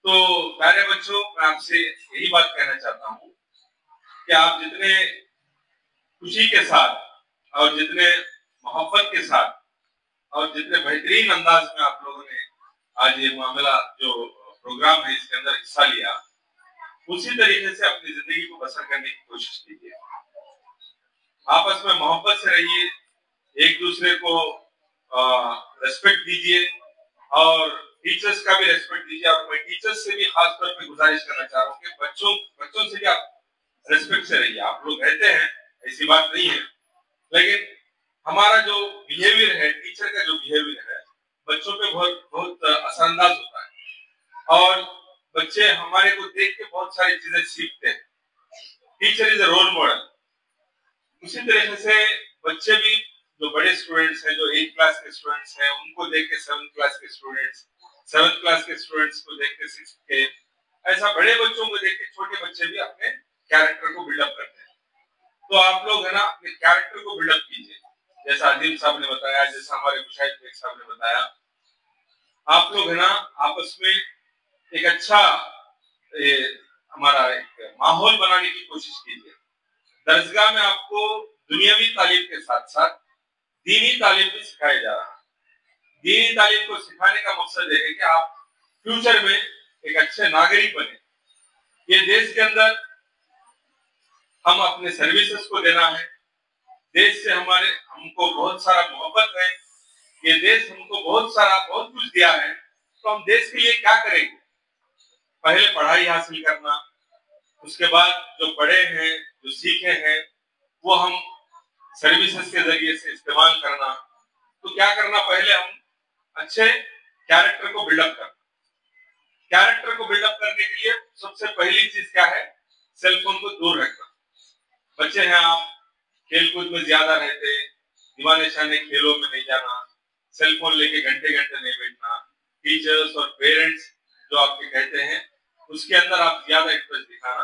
तो प्यारे बच्चों, मैं आपसे यही बात कहना चाहता हूँ कि आप जितने खुशी के साथ और जितने मोहब्बत के साथ और जितने बेहतरीन अंदाज में आप लोगों ने आज ये मामला जो प्रोग्राम है इसके अंदर हिस्सा लिया, उसी तरीके से अपनी जिंदगी को बसर करने की कोशिश कीजिए। आपस में मोहब्बत से रहिए, एक दूसरे को रेस्पेक्ट दीजिए और टीचर्स का भी रेस्पेक्ट दीजिए। और मैं टीचर्स से भी खास तौर पे गुजारिश करना चाह रहा हूँ कि बच्चों से भी आप रेस्पेक्ट से रहिए। आप लोग रहते हैं, ऐसी बात नहीं है, लेकिन हमारा जो बिहेवियर है, टीचर का जो बिहेवियर है, बच्चों पे बहुत असरअंदाज होता है और बच्चे हमारे को देख के बहुत सारी चीजें सीखते हैं। Teacher is a role model. उसी तरीके से बच्चे भी जो बड़े स्टूडेंट्स हैं, जो 8th क्लास के स्टूडेंट्स हैं, उनको देख के 7th क्लास के स्टूडेंट्स, 7th क्लास के स्टूडेंट्स को देख के 6th के, ऐसा बड़े बच्चों को देख के छोटे बच्चे भी अपने कैरेक्टर को बिल्डअप करते हैं। तो आप लोग है ना, अपने कैरेक्टर को बिल्डअप कीजिए। जैसा अजीम साहब ने बताया, जैसा हमारे मुशाहिद बेग साहब ने बताया, आप लोग है ना आपस में एक अच्छा हमारा एक माहौल बनाने की कोशिश कीजिए। दरसगाह में आपको दुनियावी तालीम के साथ साथ दीनी तालीम भी सिखाया जा रहा है। दीनी तालीम को सिखाने का मकसद है कि आप फ्यूचर में एक अच्छे नागरिक बने। ये देश के अंदर हम अपने सर्विसेज को देना है। देश से हमको बहुत सारा मोहब्बत है। ये देश हमको बहुत कुछ दिया है, तो हम देश के लिए क्या करेंगे? पहले पढ़ाई हासिल करना, उसके बाद जो पढ़े हैं, जो सीखे हैं, वो हम सर्विसेज के जरिए से इस्तेमाल करना। तो क्या करना? पहले हम अच्छे कैरेक्टर को बिल्डअप करना। कैरेक्टर को बिल्डअप करने के लिए सबसे पहली चीज क्या है? सेलफोन को दूर रखना। बच्चे हैं आप, खेलकूद में ज्यादा रहते, दीवाने शाने खेलों में नहीं जाना, सेलफोन लेके घंटे घंटे नहीं बैठना। टीचर्स और पेरेंट्स जो आपके कहते हैं उसके अंदर आप ज्यादा इंटरेस्ट दिखाना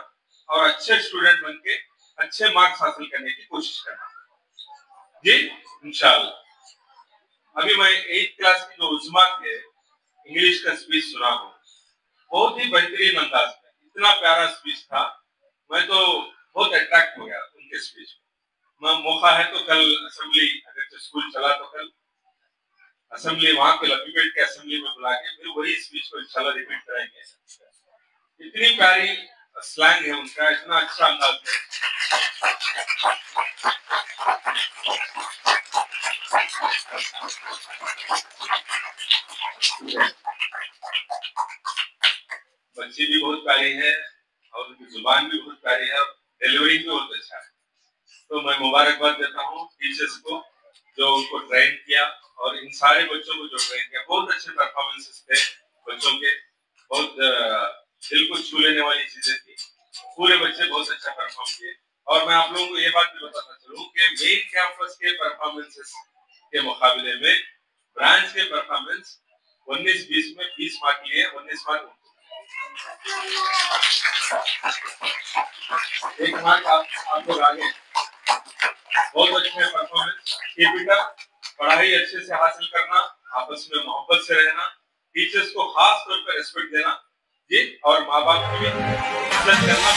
और अच्छे स्टूडेंट बनके अच्छे मार्क्स हासिल करने की कोशिश करना जी, इंशाअल्लाह। अभी मैं 8th क्लास की जो उस्मा के इंग्लिश का स्पीच सुना हूँ, बहुत ही बेहतरीन अंदाज में, इतना प्यारा स्पीच था, मैं तो बहुत अट्रैक्ट हो गया उनके स्पीच में। मौका है तो कल असेंबली, अगर स्कूल चला तो कल असेंबली वहां पे लपीपेट के असेंबली में बुला के फिर वही स्पीच को इंशाल्लाह रिपीट करेंगे। इतनी प्यारी स्लैंग है उनका, इतना अच्छा अंदाज है। बच्ची भी बहुत प्यारी है और उनकी जुबान भी बहुत प्यारी है और डिलीवरी भी बहुत अच्छा है। तो मैं मुबारकबाद देता हूँ टीचर्स को जो उनको ट्रेन किया और इन सारे बच्चों को जो ट्रेन किया। बहुत अच्छे परफॉर्मेंसेस थे बच्चों के, बहुत दिल को छू लेने वाली चीजें थी। पूरे बच्चे बहुत अच्छा परफॉर्म किए। और मैं आप लोगों को ये बात भी बताना चलूँ कि मेन कैंपस के परफॉर्मेंसेस के मुकाबले में ब्रांच के परफॉर्मेंस 19-20 में 20 मार्क लिए, 19 मार्क एक मार्क आप लोग आगे। बहुत अच्छे परफॉर्मेंस। बेटा पढ़ाई अच्छे से हासिल करना, आपस में मोहब्बत से रहना, टीचर्स को खास तौर पर रेस्पेक्ट देना जी, और माँ बाप की भी इज्जत करना।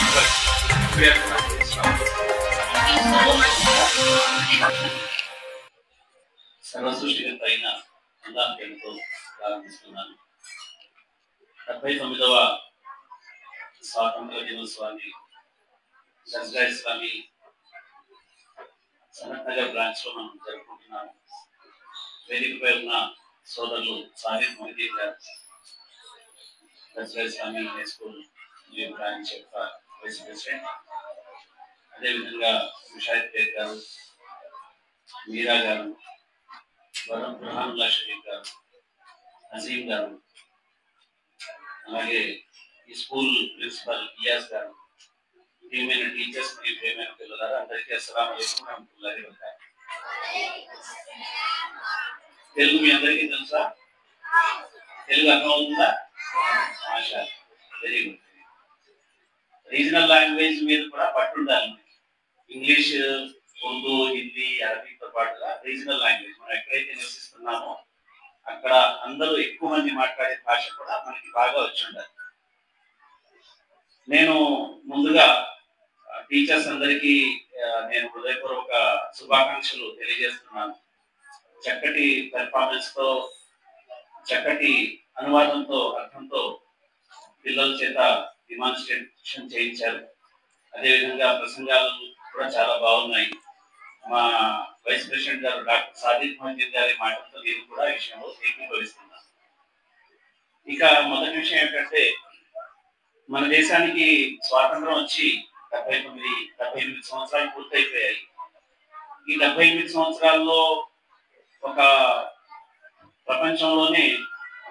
సర్వసృష్టికర్తైన అల్లాహ్ పేరుతో ప్రారంభిస్తున్నాను. 79వ స్వాతంత్ర దినోత్సవాన్ని దర్గా ఇస్లామీ సనత్ నగర్ బ్రాంచ్ లో మనం జరుపుకుంటున్నాము. వేదికపై ఉన్న సోదరులు సాహిద్ మొహిదీన్ గారు, దర్గా ఇస్లామీ హై స్కూల్ బ్రాంచ్ యొక్క వైస్ ప్రెసిడెంట్, అదేవిధంగా ముషాహిద్ బేగ్ గారు, మీరా గారు, బుర్హానుల్లా షరీఫ్ గారు, అజీం గారు, అలాగే ఈ స్కూల్ ప్రిన్సిపల్ ఇయాజ్ గారు, ప్రియమైన టీచర్స్ మరియు ప్రియమైన పిల్లలారా, అందరికీ అస్సలాము అలైకుం వరహ్మతుల్లాహి వబరకాతుహు. తెలుగు మీ అందరికీ తెలుసా? తెలుగు అర్థమవుతుందా? Masha, very good. Regional language మీద కూడా పట్టుండాలి. ఇంగ్లీష్, ఉర్దూ, హిందీ, అరబీతో పాటుగా రీజనల్ లాంగ్వేజ్ మనం ఎక్కడైతే నివసిస్తున్నామో అక్కడ అందరూ ఎక్కువ మంది మాట్లాడే భాష కూడా మనకి బాగా వచ్చి ఉండాలి. నేను ముందుగా టీచర్స్ అందరికీ నేను హృదయపూర్వక శుభాకాంక్షలు తెలియజేస్తున్నాను. చక్కటి పెర్ఫార్మెన్స్ తో, చక్కటి అనువాదంతో, అర్థంతో పిల్లల చేత డిమాన్స్ట్రేషన్ చేయించారు. అదేవిధంగా ప్రసంగాలు కూడా చాలా బాగున్నాయి. మా వైస్ ప్రెసిడెంట్ గారు డాక్టర్ సాదిక్ మొహద్దీన్ గారి మాటలతో నేను కూడా ఈ విషయంలో ఏకీభవిస్తున్నాను. ఇక మొదటి విషయం ఏంటంటే, మన దేశానికి స్వాతంత్రం వచ్చి 78 సంవత్సరాలు పూర్తయిపోయాయి. ఈ 78 సంవత్సరాల్లో ఒక ప్రపంచంలోనే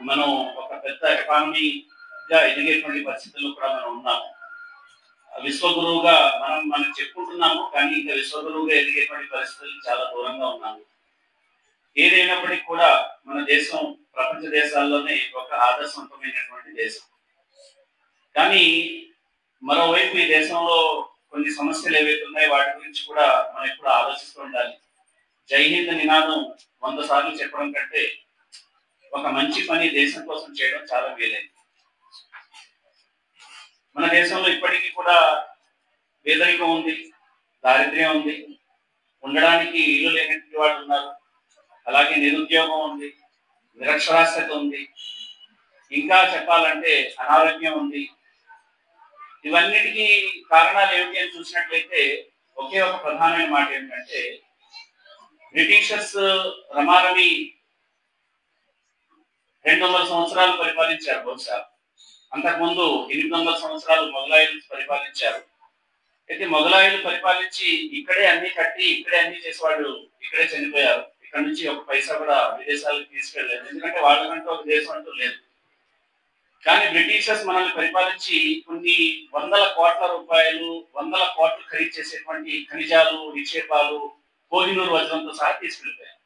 మనం ఒక పెద్ద ఎకానమీగా ఎదిగేటువంటి పరిస్థితుల్లో కూడా మనం ఉన్నాము. విశ్వగురువుగా మనం చెప్పుకుంటున్నాము, కానీ ఇంకా విశ్వగురువుగా ఎదిగేటువంటి పరిస్థితులు చాలా దూరంగా ఉన్నాము. ఏదైనప్పటికీ కూడా మన దేశం ప్రపంచ దేశాల్లోనే ఒక ఆదర్శవంతమైనటువంటి దేశం. కానీ మరోవైపు ఈ దేశంలో కొన్ని సమస్యలు ఏవైతే ఉన్నాయో వాటి గురించి కూడా మనం ఎప్పుడు ఆలోచిస్తూ ఉండాలి. జై హింద్ నినాదం 100 సార్లు చెప్పడం కంటే ఒక మంచి పని దేశం కోసం చేయడం చాలా వీలైంది. మన దేశంలో ఇప్పటికీ కూడా పేదరికం ఉంది, దారిద్ర్యం ఉంది, ఉండడానికి ఇల్లు లేనటువంటి వాళ్ళు ఉన్నారు, అలాగే నిరుద్యోగం ఉంది, నిరక్షరాస్యత ఉంది, ఇంకా చెప్పాలంటే అనారోగ్యం ఉంది. ఇవన్నిటికీ కారణాలు ఏమిటి అని చూసినట్లయితే ఒకే ఒక ప్రధానమైన మాట ఏంటంటే, బ్రిటిషర్స్ రమారమి 200 సంవత్సరాలు పరిపాలించారు. బహుశా అంతకుముందు 800 సంవత్సరాలు మొఘలాయులు పరిపాలించారు. అయితే మొఘలాయులు పరిపాలించి ఇక్కడే అన్ని కట్టి ఇక్కడే అన్ని చేసేవాళ్ళు ఇక్కడే చనిపోయారు. ఇక్కడ నుంచి ఒక పైసా కూడా విదేశాలకు తీసుకెళ్ళలేదు, ఎందుకంటే వాళ్ళకంటూ ఒక దేశం అంటూ లేదు. కానీ బ్రిటిషర్స్ మనల్ని పరిపాలించి కొన్ని 100 కోట్ల రూపాయలు, 100 కోట్లు ఖరీదు చేసేటువంటి ఖనిజాలు, నిక్షేపాలు, కోహినూరు వజ్రంతో సహా తీసుకెళ్ళిపోయారు.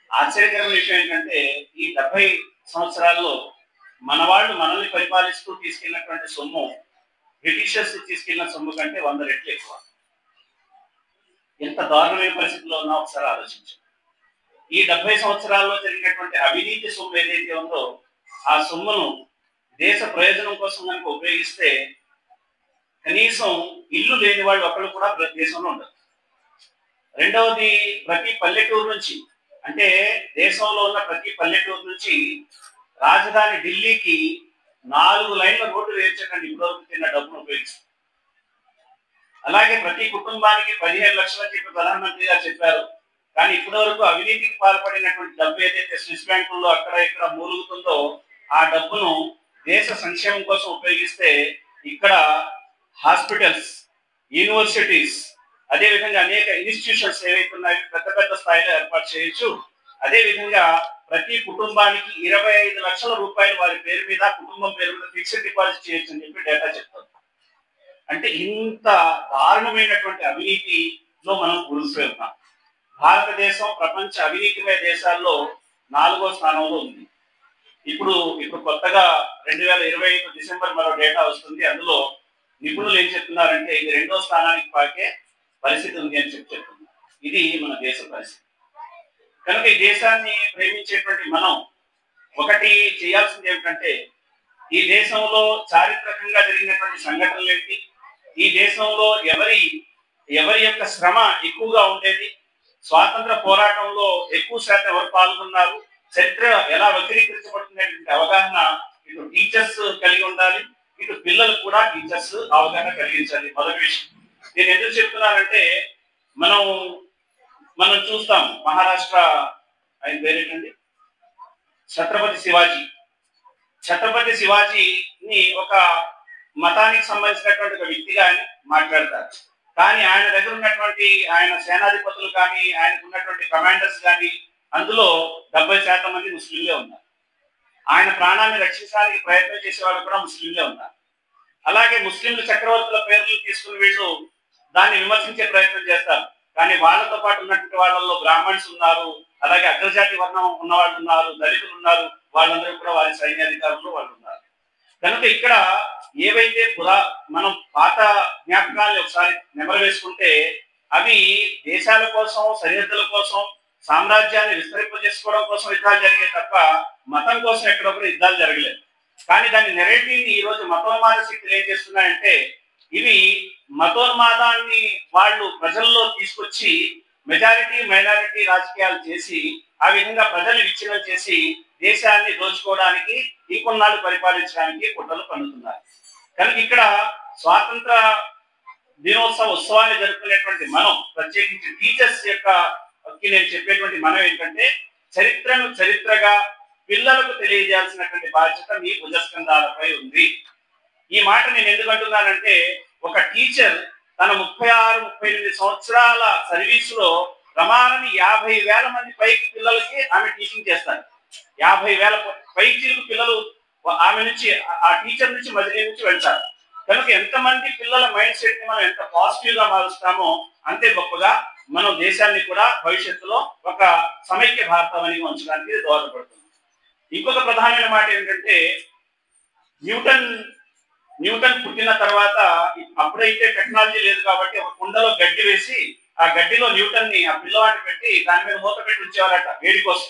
ఆశ్చర్యకరమైన విషయం ఏంటంటే, ఈ 70 సంవత్సరాల్లో మన వాళ్ళు మనల్ని పరిపాలిస్తూ తీసుకెళ్ళినటువంటి సొమ్ము బ్రిటిషర్స్ తీసుకెళ్లిన సొమ్ము కంటే 100 రెట్లు ఎక్కువ. ఎంత దారుణమైన పరిస్థితిలో ఉన్నా ఒకసారి ఆలోచించండి. ఈ 70 సంవత్సరాల్లో జరిగినటువంటి అవినీతి సొమ్ము ఏదైతే ఉందో ఆ సొమ్మును దేశ ప్రయోజనం కోసం కనుక ఉపయోగిస్తే కనీసం ఇల్లు లేని వాళ్ళు ఒకళ్ళు కూడా దేశంలో ఉండరు. రెండవది, ప్రతి పల్లెటూరు నుంచి, అంటే దేశంలో ఉన్న ప్రతి పల్లెటూరు నుంచి రాజధాని ఢిల్లీకి 4 లైన్ల రోడ్డు వేయించకండి ఇప్పటివరకు తిన్న డబ్బును ఉపయోగిస్తారు. అలాగే ప్రతి కుటుంబానికి 15 లక్షలు చెప్పి ప్రధానమంత్రి గారు చెప్పారు. కానీ ఇప్పటి వరకు అవినీతికి పాల్పడినటువంటి డబ్బు ఏదైతే స్విస్ బ్యాంకుల్లో అక్కడ ఇక్కడ మూలుగుతుందో ఆ డబ్బును దేశ సంక్షేమం కోసం ఉపయోగిస్తే ఇక్కడ హాస్పిటల్స్, యూనివర్సిటీస్, అదేవిధంగా అనేక ఇన్స్టిట్యూషన్స్ ఏవైతే ఉన్నాయో పెద్ద పెద్ద స్థాయిలో ఏర్పాటు చేయొచ్చు. అదేవిధంగా ప్రతి కుటుంబానికి 25 లక్షల రూపాయలు వారి పేరు మీద, కుటుంబం పేరు మీద ఫిక్స్డ్ డిపాజిట్ చేయొచ్చు అని చెప్పి డేటా చెప్తారు. అంటే ఇంత దారుణమైనటువంటి అవినీతిలో మనం కూలిపోయి ఉన్నాం. భారతదేశం ప్రపంచ అవినీతిమయ దేశాల్లో 4వ స్థానంలో ఉంది. ఇప్పుడు కొత్తగా 2025 డిసెంబర్ మరో డేటా వస్తుంది. అందులో నిపుణులు ఏం చెప్తున్నారంటే ఇది 2వ స్థానానికి పాకే పరిస్థితి ఉంది అని చెప్తున్నారు. ఇది మన దేశ పరిస్థితి. కనుక ఈ దేశాన్ని ప్రేమించేటువంటి మనం ఒకటి చేయాల్సింది ఏమిటంటే, ఈ దేశంలో చారిత్రకంగా జరిగినటువంటి సంఘటనలు ఏంటి, ఈ దేశంలో ఎవరి యొక్క శ్రమ ఎక్కువగా ఉండేది, స్వాతంత్ర పోరాటంలో ఎక్కువ శాతం ఎవరు పాల్గొన్నారు, చరిత్ర ఎలా వక్రీకరించబడుతున్నటువంటి అవగాహన ఇటు టీచర్స్ కలిగి ఉండాలి, ఇటు పిల్లలు కూడా టీచర్స్ అవగాహన కలిగించాలి. మొదటి విషయం నేను ఎందుకు చెప్తున్నానంటే, మనం చూస్తాం మహారాష్ట్ర, ఆయన పేరేంటండి, ఛత్రపతి శివాజీని ఒక మతానికి సంబంధించినటువంటి ఒక వ్యక్తిగా ఆయన మాట్లాడతారు. కానీ ఆయన దగ్గర ఉన్నటువంటి ఆయన సేనాధిపతులు కానీ ఆయనకు ఉన్నటువంటి కమాండర్స్ కానీ అందులో 70% మంది ముస్లింలే ఉన్నారు. ఆయన ప్రాణాన్ని రక్షించడానికి ప్రయత్నం చేసేవాళ్ళు కూడా ముస్లింలే ఉన్నారు. అలాగే ముస్లింలు చక్రవర్తుల పేర్లు తీసుకుని వీళ్ళు దాన్ని విమర్శించే ప్రయత్నం చేస్తారు. కానీ వాళ్ళతో పాటు ఉన్నటువంటి వాళ్ళల్లో బ్రాహ్మణ్స్ ఉన్నారు, అలాగే అగ్రజాతి వర్ణం ఉన్న వాళ్ళు ఉన్నారు, దళితులు ఉన్నారు, వాళ్ళందరూ కూడా వారి సైన్యాధికారులు వాళ్ళు ఉన్నారు. కనుక ఇక్కడ ఏవైతే మనం పాత జ్ఞాపకాలను ఒకసారి నెమరు వేసుకుంటే అవి దేశాల కోసం, సరిహద్దుల కోసం, సామ్రాజ్యాన్ని విస్తరింపజేసుకోవడం కోసం యుద్ధాలు జరిగాయి తప్ప మతం కోసం ఎక్కడొక్కడ యుద్ధాలు జరగలేదు. కానీ దాని నెరేటివ్ ని ఈ రోజు మతోన్మాద శక్తులు ఏం చేస్తున్నాయంటే ఇవి మతోన్మాదాన్ని వాళ్ళు ప్రజల్లో తీసుకొచ్చి మెజారిటీ మైనారిటీ రాజకీయాలు చేసి ఆ విధంగా ప్రజల్ని విచ్ఛిన్నం చేసి దేశాన్ని దోచుకోవడానికి ఇంకొన్నాళ్ళు పరిపాలించడానికి కుట్రలు పన్నుతున్నారు. కనుక ఇక్కడ స్వాతంత్ర దినోత్సవ ఉత్సవాన్ని జరుపుకునేటువంటి మనం, ప్రత్యేకించి టీచర్స్ యొక్క నేను చెప్పేటువంటి మనం ఏంటంటే చరిత్రను చరిత్రగా పిల్లలకు తెలియజేయాల్సినటువంటి బాధ్యత మీ భుజస్కంధాలపై ఉంది. ఈ మాట నేను ఎందుకు అంటున్నానంటే ఒక టీచర్ తన 36-38 సంవత్సరాల సర్వీసులో ప్రమాణం 50,000 మంది పైకి పిల్లలకి ఆమె టీచింగ్ చేస్తారు. 50,000 పైకి పిల్లలు ఆమె నుంచి, ఆ టీచర్ నుంచి మధ్య నుంచి వెళ్తారు. కనుక ఎంతమంది పిల్లల మైండ్ సెట్ ని మనం ఎంత పాజిటివ్ గా మారుస్తామో అంతే గొప్పగా మనం దేశాన్ని కూడా భవిష్యత్తులో ఒక సమైక్య భారతావనిగా ఉంచడానికి దోహదపడుతుంది. ఇంకొక ప్రధానమైన మాట ఏంటంటే న్యూటన్ పుట్టిన తర్వాత అప్పుడైతే టెక్నాలజీ లేదు కాబట్టి ఒక కుండలో గడ్డి వేసి ఆ గడ్డిలో న్యూటన్ ని ఆ పిల్లవాడిని పెట్టి దాని మీద మూత పెట్టి ఉంచేవారట వేడి కోసం.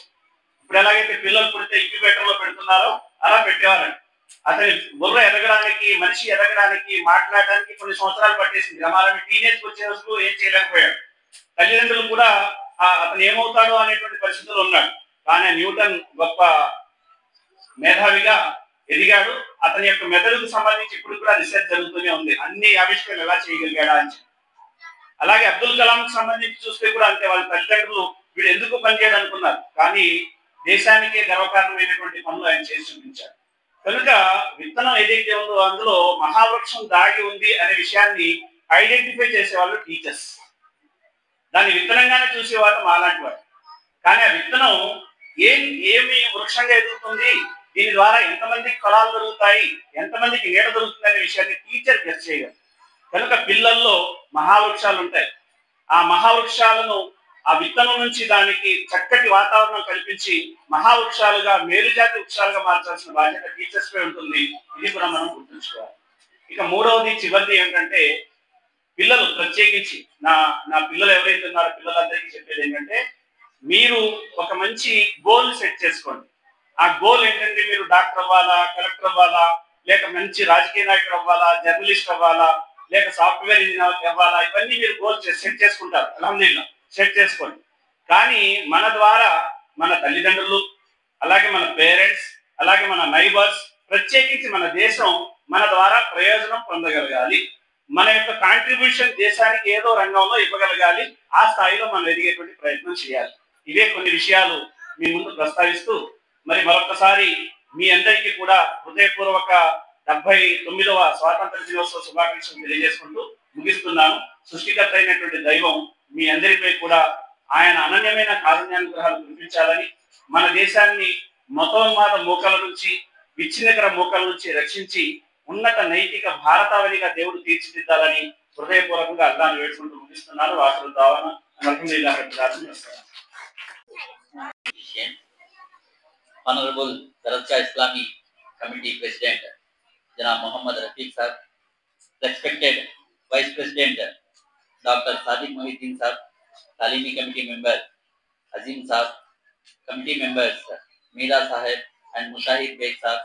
ఇప్పుడు ఎలాగైతే పిల్లలు పుడితే ఇంక్యుబేటర్ లో పెడుతున్నారో అలా పెట్టేవారట. అతని బుర్ర ఎదగడానికి, మనిషి ఎదగడానికి, మాట్లాడడానికి కొన్ని సంవత్సరాలు పట్టేసింది. రమారమి టీనేజ్ వచ్చే వరకు ఏం చేయలేకపోయాడు. తల్లిదండ్రులు కూడా అతను ఏమవుతాడో అనేటువంటి పరిస్థితుల్లో ఉన్నాడు. కానీ న్యూటన్ గొప్ప మేధావిగా ఎదిగాడు. అతని యొక్క మెదడుకు సంబంధించి ఇప్పుడు కూడా రీసెర్చ్ జరుగుతూనే ఉంది, అన్ని ఆవిష్కరణలు ఎలా చేయగలిగాడా అని. అలాగే అబ్దుల్ కలాంకి సంబంధించి చూస్తే కూడా అంతే. వాళ్ళ తల్లిదండ్రులు వీడు ఎందుకు పనిచేయడం అనుకున్నారు, కానీ దేశానికే గర్వకారణమైనటువంటి పనులు ఆయన చేసి చూపించారు. కనుక విత్తనం ఏదైతే ఉందో అందులో మహావృక్షం దాగి ఉంది అనే విషయాన్ని ఐడెంటిఫై చేసేవాళ్ళు టీచర్స్. దాన్ని విత్తనంగానే చూసేవాళ్ళు మాలాంటి వారు. కానీ ఆ విత్తనం ఏమి వృక్షంగా ఎదుగుతుంది, దీని ద్వారా ఎంతమందికి ఫలాలు దొరుకుతాయి, ఎంతమందికి నీడ దొరుకుతుంది అనే విషయాన్ని టీచర్ గెస్ చేయగలరు. కనుక పిల్లల్లో మహావృక్షాలు ఉంటాయి. ఆ మహావృక్షాలను ఆ విత్తనం నుంచి దానికి చక్కటి వాతావరణం కల్పించి మహావృక్షాలుగా, మేలుజాతి వృక్షాలుగా మార్చాల్సిన బాధ్యత టీచర్స్ పై ఉంటుంది. ఇది కూడా మనం గుర్తుంచుకోవాలి. ఇక మూడవది, చివరిది ఏంటంటే పిల్లలు, ప్రత్యేకించి నా పిల్లలు ఎవరైతే ఉన్నారో పిల్లలందరికీ చెప్పేది ఏంటంటే మీరు ఒక మంచి గోల్ సెట్ చేసుకోండి. ఆ గోల్ ఏంటంటే మీరు డాక్టర్ అవ్వాలా, కలెక్టర్ అవ్వాలా, లేక మంచి రాజకీయ నాయకుడు అవ్వాలా, జర్నలిస్ట్ అవ్వాలా, లేక సాఫ్ట్వేర్ ఇంజనీర్ అవ్వాలా, ఇవన్నీ మీరు గోల్ సెట్ చేసుకుంటారు. అల్హమ్దులిల్లాహ్ సెట్ చేసుకోండి. కానీ మన ద్వారా మన తల్లిదండ్రులు, అలాగే మన పేరెంట్స్, అలాగే మన నైబర్స్, ప్రత్యేకించి మన దేశం మన ద్వారా ప్రయోజనం పొందగలగాలి. మన యొక్క కాంట్రిబ్యూషన్ దేశానికి ఏదో రంగంలో ఇవ్వగలగాలి. ఆ స్థాయిలో మనం ఎదిగేటువంటి ప్రయత్నం చేయాలి. ఇవే కొన్ని విషయాలు మీ ముందు ప్రస్తావిస్తూ మరి మరొకసారి మీ అందరికీ కూడా హృదయపూర్వక 79వ స్వాతంత్ర దినోత్సవ శుభాకాంక్షలు తెలియజేసుకుంటూ ముగిస్తున్నాను. సృష్టికర్త అయినటువంటి దైవం మీ అందరిపై కూడా ఆయన అనన్యమైన కారుణ్యానుగ్రహాలు కురిపించాలని, మన దేశాన్ని మతోన్మాద మూకల నుంచి, విచ్ఛిన్నకర మూకల నుంచి రక్షించి ఉన్నత నైతిక భారతావనిగా దేవుడు తీర్చిదిద్దాలని హృదయపూర్వకంగా అల్లాహ్ను వేడుకుంటూ ముగిస్తున్నాను. వాసులు దావానా అల్హమ్దులిల్లాహ్ రబ్బిల్ ఆలమీన్. Honorable Daraja Islami Committee President Janab Muhammad Rafiq Sahab, respected Vice President Dr. Sadiq Mohideen Sahab, Talimi Committee Member Azim Sahab, Committee Members Meera Sahib and Mushahid Beg Sahab,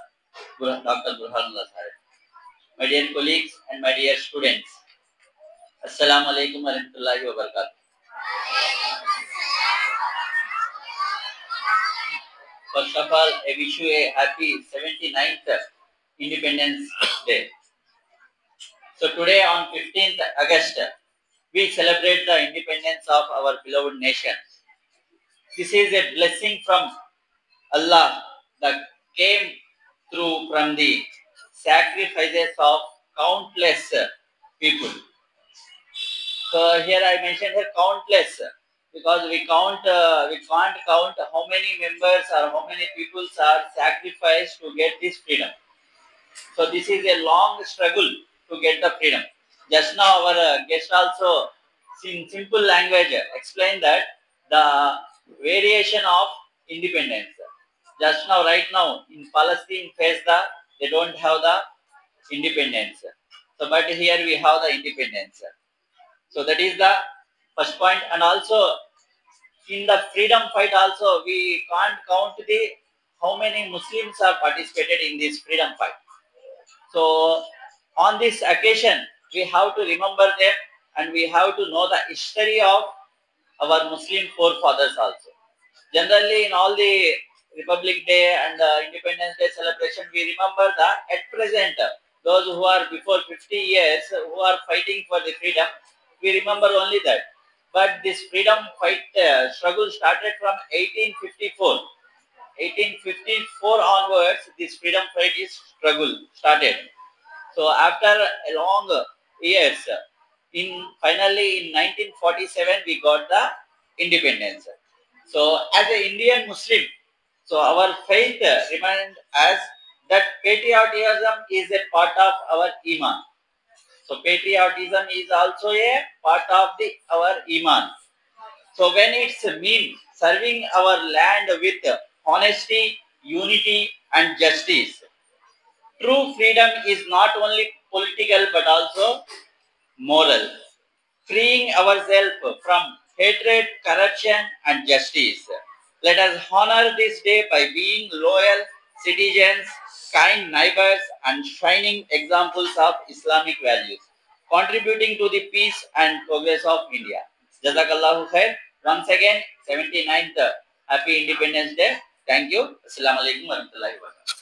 Dr. Burhanullah Sahib. My dear colleagues and my dear students, Assalamu alaikum wa rahmatullahi wa barakatuh. First of all, I wish you a happy 79th Independence Day. So today on 15th August, we celebrate the independence of our beloved nation. This is a blessing from Allah that came through from the sacrifices of countless people. So here I mentioned here countless, because we can't count how many members or how many peoples are sacrificed to get this freedom. So this is a long struggle to get the freedom. Just now our guest also in simple language explain that the variation of independence. Just now, right now, in Palestine they don't have the independence. So, but here we have the independence. So that is the first point. And also in the freedom fight also we can't count how many Muslims are participated in this freedom fight. So on this occasion we have to remember them and we have to know the history of our Muslim forefathers also. Generally in all the Republic Day and Independence Day celebration we remember that at present those who are before 50 years who are fighting for the freedom, we remember only that. But this freedom fight struggle started from 1854. 1854 onwards, this freedom fight is struggle started. So after a long years, finally in 1947 we got the independence. So as an Indian Muslim, so our faith remained as that patriotism is a part of our Iman. So patriotism is also a part of our Iman. So when it's mean serving our land with honesty, unity and justice. True freedom is not only political but also moral. Freeing ourselves from hatred, corruption and justice. Let us honor this day by being loyal citizens, kind neighbors and shining examples of Islamic values, contributing to the peace and progress of India. Jazakallahu khair. Once again, 79th Happy Independence Day. Thank you. Assalamu alaikum warahmatullahi wabarakatuh.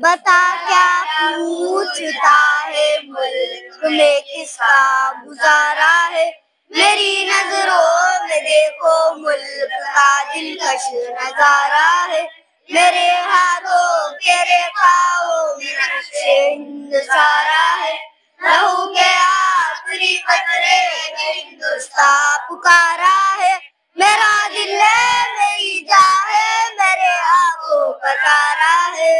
बता क्या पूछता है मुल्क में किसका गुजारा है, मेरी नजरों में देखो मुल्क का दिलकश नजारा है, मेरे हाथों के रेखाओं में नक्शे हिंद सारा है, लहू के आखिरी कतरे में हिंदुस्तान पुकारा है, मेरा दिल है मेरी जान है, मेरे आंखों का तारा है,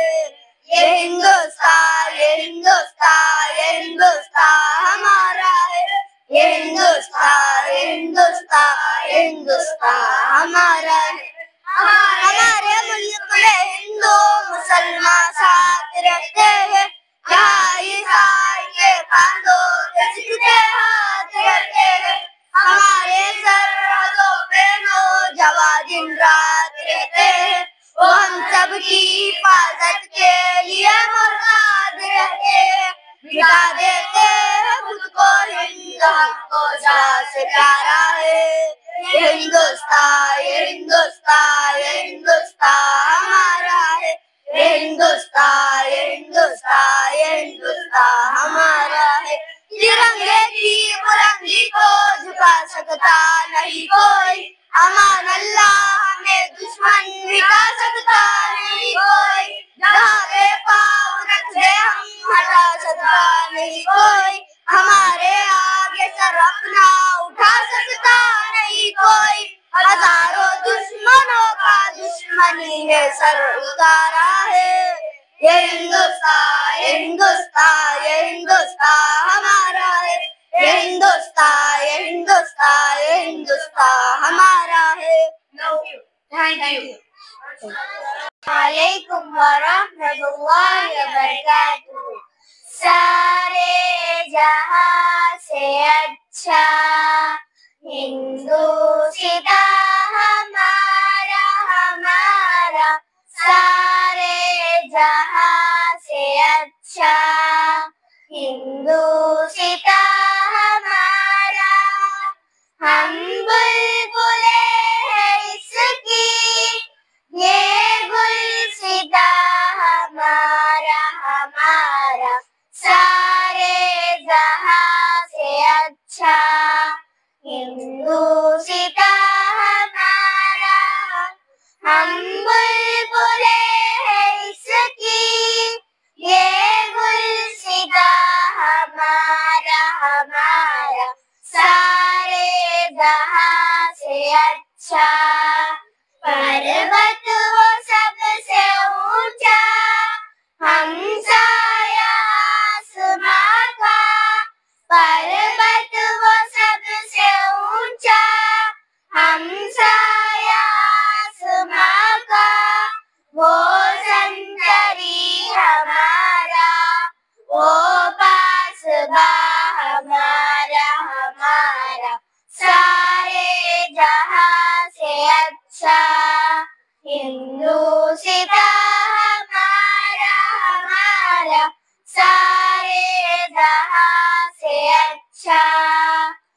ये हिंदुस्तान ये हिंदुस्तान ये हिंदुस्तान हमारा है, ये हिंदुस्तान ये हिंदुस्तान ये हिंदुस्तान हमारा है। हमारे मुल्क में हिंदू मुसलमान साथ रहते हैं, यहाँ ईसाई के कांधों पे सिख के हाथ रहते हैं, हमारे सरहदों पे नौजवान दिन रात रहते हैं, वो हम सब की हिफाजत के लिए मुर्ताद रहते हैं, मिटा देते हैं खुद को हिंद हमको जान से प्यारा है, ये हिंदुस्तान ये हिंदुस्तान ये हिंदुस्तान हमारा है, ये हिंदुस्तान ये हिंदुस्तान ये हिंदुस्तान हमारा है, तिरंगे की बुलंदी को झुका सकता नहीं कोई, अमान अल्लाह हमें दुश्मन मिटा सकता नहीं कोई, जहाँ पे पाँव रख दे हम हटा सकता नहीं कोई, हमारे आगे सर अपना उठा सकता नहीं कोई, हजारों दुश्मनों का दुश्मनी ने सर उतारा है, ये हिंदुस्तान ये हिंदुस्तान ये हिंदुस्तान हमारा है, ये हिंदुस्तान ये हिंदुस्तान ये हिंदुस्तान हमारा है। Thank you. वालेकुम वरहमतुल्लाहि वबरकातुहू। सारे जहां से अच्छा हिंदुस्तान हमारा हमारा, सारे जहां से अच्छा हिंदुस्तान हमारा, हम बुलबुले हैं इसकी ये गुलसिता हमारा हमारा, सारे जहां से अच्छा हिंदुस्तान हमारा, हम बुलबुले हैं इसकी ये गुलसिता हमारा हमारा, सारे जहां से अच्छा, पर्वत वो सबसे ऊंचा हम साया पर्वत वो सबसे ऊंचा, हमसाया आसमां का, वो संतरी हमारा, वो पासबा हमारा हमारा, सारे जहां से अच्छा, हिंदुस्तां हमारा हमारा, सारे जहां से अच्छा।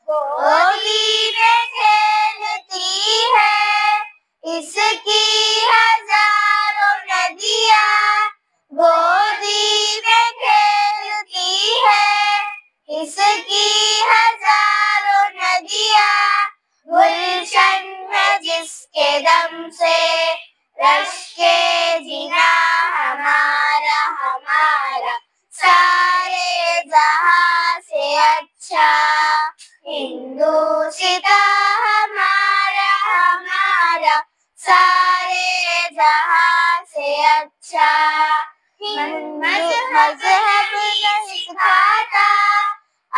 गोदी में खेलती है इसकी हजारों नदियाँ, गोदी में खेलती है इसकी हजारों नदियाँ, गुलशन में जिसके दम से रश्के जीना हमारा हमारा, सारे जहां से अच्छा, हिंदुस्तां हमारा हमारा, सारे जहां से अच्छा। मजहब नहीं सिखाता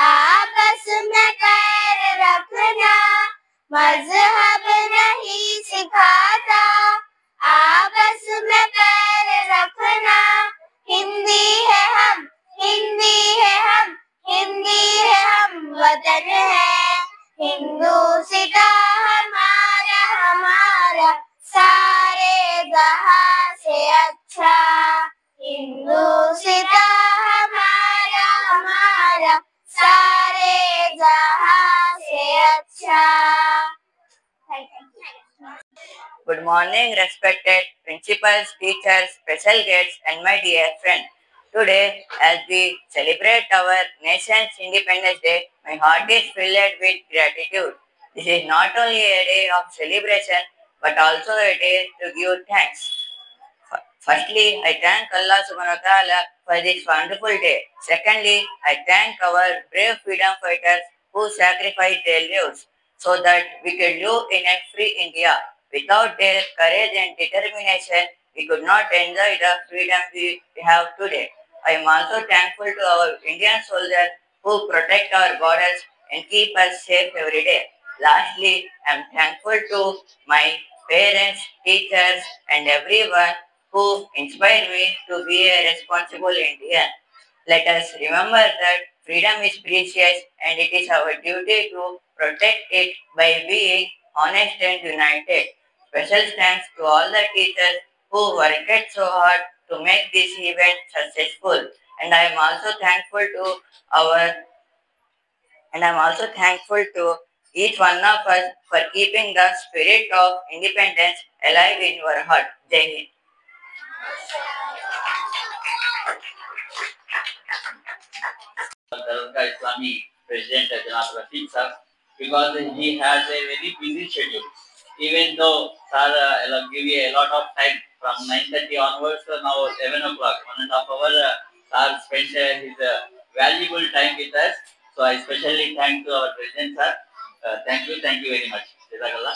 आपस में पैर रखना, मजहब नहीं सिखाता आपस में पैर रखना, हिंदी है हम, हिंदी है हम, हिंदी है हम, वतन है हिंदुस्तां हमारा हमारा, सारे जहां से अच्छा, हिंदुस्तां हमारा हमारा, सारे जहां से अच्छा। Good morning, respected principals, teachers, special guests, and my dear friends. Today, as we celebrate our nation's Independence Day, my heart is filled with gratitude. This is not only a day of celebration, but also a day to give thanks. Firstly, I thank Allah subhanahu wa ta'ala for this wonderful day. Secondly, I thank our brave freedom fighters who sacrificed their lives so that we could live in a free India. Without their courage and determination, we could not enjoy the freedom we have today. I am also thankful to our Indian soldiers who protect our borders and keep us safe every day. Lastly, I am thankful to my parents, teachers, and everyone who inspired me to be a responsible Indian. Let us remember that freedom is precious and it is our duty to protect it by being honest and united. Special thanks to all the teachers who worked so hard to make this event successful. And I am also thankful to each one of us for keeping the spirit of independence alive in your heart. Jai Hind. Dargah Islami President Janab Rafiq sir, because he has a very busy schedule. Even though sir give you a lot of time from 9:30 onwards to now 11 o'clock, 1.5 hours, sir spent his valuable time with us. So I especially thank to our President sir. Thank you very much. Jazakallah.